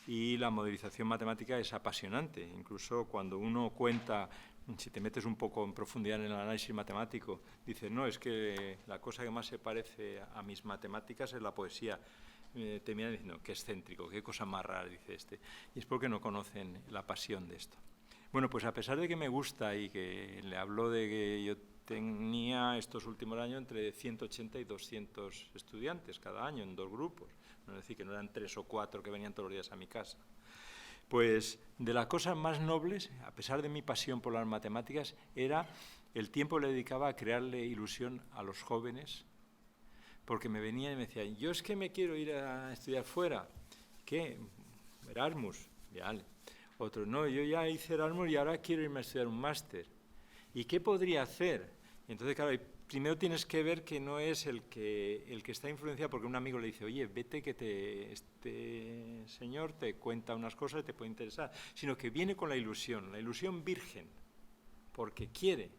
y la modelización matemática es apasionante. Incluso cuando uno cuenta, si te metes un poco en profundidad en el análisis matemático, dices, no, es que la cosa que más se parece a mis matemáticas es la poesía. Te miran diciendo, qué excéntrico, qué cosa más rara, dice este. Y es porque no conocen la pasión de esto. Bueno, pues a pesar de que me gusta y que le hablo de que yo tenía estos últimos años entre 180 y 200 estudiantes cada año en 2 grupos. No es decir, que no eran 3 o 4 que venían todos los días a mi casa. Pues de las cosas más nobles, a pesar de mi pasión por las matemáticas, era el tiempo que le dedicaba a crearle ilusión a los jóvenes, porque me venían y me decían, yo es que me quiero ir a estudiar fuera. ¿Qué? Erasmus. Vale. Otro, no, yo ya hice Erasmus y ahora quiero irme a estudiar un máster. ¿Y qué podría hacer? Y entonces, claro, primero tienes que ver que no es el que está influenciado, porque un amigo le dice, oye, vete que este señor te cuenta unas cosas y te puede interesar, sino que viene con la ilusión virgen, porque quiere.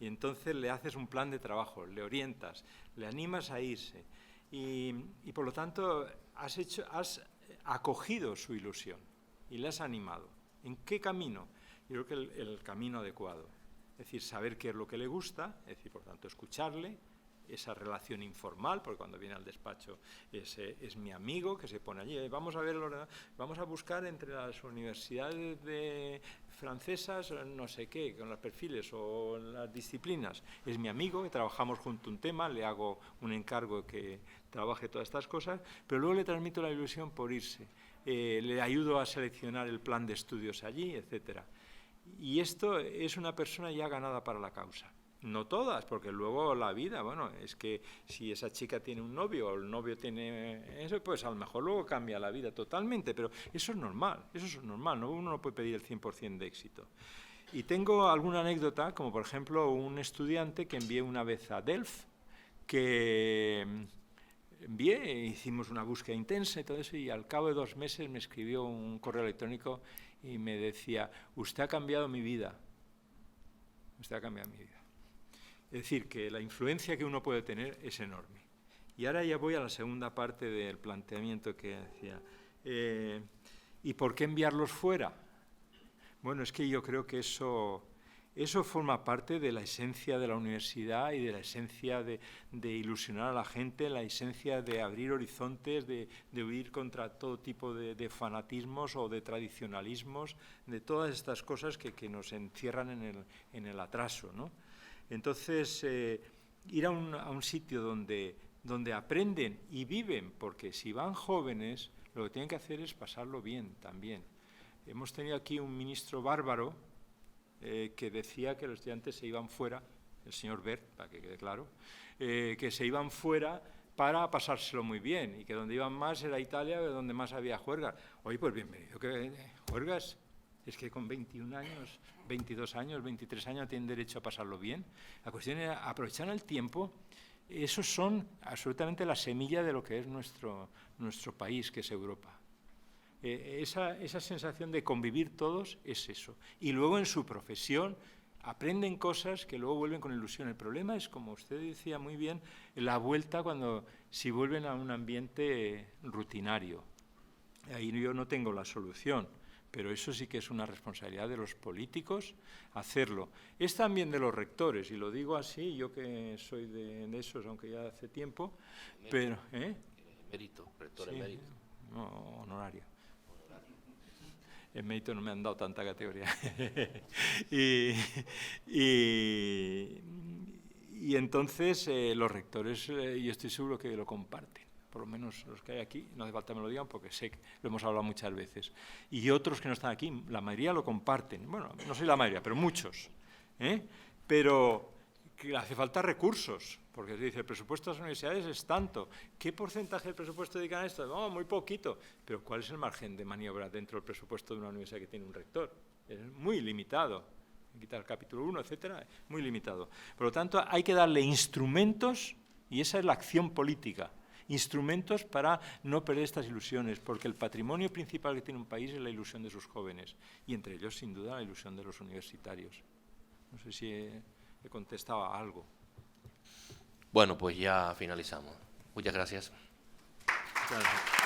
Y entonces le haces un plan de trabajo, le orientas, le animas a irse. Y por lo tanto, has acogido su ilusión y le has animado. ¿En qué camino? Yo creo que el camino adecuado. Es decir, saber qué es lo que le gusta, es decir, por tanto, escucharle, esa relación informal, porque cuando viene al despacho es mi amigo que se pone allí, vamos a buscar entre las universidades francesas, no sé qué, con los perfiles o las disciplinas. Es mi amigo, que trabajamos junto a un tema, le hago un encargo que trabaje todas estas cosas, pero luego le transmito la ilusión por irse. Le ayudo a seleccionar el plan de estudios allí, etcétera. Y esto es una persona ya ganada para la causa. No todas, porque luego la vida, bueno, es que si esa chica tiene un novio o el novio tiene eso, pues a lo mejor luego cambia la vida totalmente, pero eso es normal, ¿no? Uno no puede pedir el 100% de éxito. Y tengo alguna anécdota, como por ejemplo un estudiante que envié una vez a Delft, hicimos una búsqueda intensa y todo eso, y al cabo de 2 meses me escribió un correo electrónico y me decía, usted ha cambiado mi vida. Usted ha cambiado mi vida. Es decir, que la influencia que uno puede tener es enorme. Y ahora ya voy a la segunda parte del planteamiento que decía. ¿Y por qué enviarlos fuera? Bueno, es que yo creo que eso forma parte de la esencia de la universidad y de la esencia de ilusionar a la gente, la esencia de abrir horizontes, de huir contra todo tipo de fanatismos o de tradicionalismos, de todas estas cosas que nos encierran en el atraso, ¿no? Entonces, ir a un sitio donde aprenden y viven, porque si van jóvenes, lo que tienen que hacer es pasarlo bien también. Hemos tenido aquí un ministro bárbaro que decía que los estudiantes se iban fuera, el señor Bert, para que quede claro, que se iban fuera para pasárselo muy bien y que donde iban más era Italia, donde más había juergas. Oye, pues bienvenido, que juergas, Es que con 21 años, 22 años, 23 años tienen derecho a pasarlo bien. La cuestión es aprovechar el tiempo. Esos son absolutamente la semilla de lo que es nuestro país, que es Europa. Esa sensación de convivir todos es eso. Y luego en su profesión aprenden cosas que luego vuelven con ilusión. El problema es, como usted decía muy bien, la vuelta si vuelven a un ambiente rutinario. Ahí yo no tengo la solución, pero eso sí que es una responsabilidad de los políticos hacerlo. Es también de los rectores, y lo digo así, yo que soy de esos, aunque ya hace tiempo, pero... Emérito, rector sí, emérito. No, honorario. En mérito no me han dado tanta categoría. y entonces los rectores, yo estoy seguro que lo comparten. Por lo menos los que hay aquí, no hace falta que me lo digan porque sé que lo hemos hablado muchas veces. Y otros que no están aquí, la mayoría lo comparten. Bueno, no soy la mayoría, pero muchos. Pero que hace falta recursos, porque se dice, el presupuesto de las universidades es tanto. ¿Qué porcentaje del presupuesto dedican a esto? No, muy poquito. Pero ¿cuál es el margen de maniobra dentro del presupuesto de una universidad que tiene un rector? Es muy limitado. Quitar el capítulo 1, etcétera, muy limitado. Por lo tanto, hay que darle instrumentos, y esa es la acción política, instrumentos para no perder estas ilusiones, porque el patrimonio principal que tiene un país es la ilusión de sus jóvenes, y entre ellos, sin duda, la ilusión de los universitarios. No sé si he contestado a algo. Bueno, pues ya finalizamos. Muchas gracias. Gracias.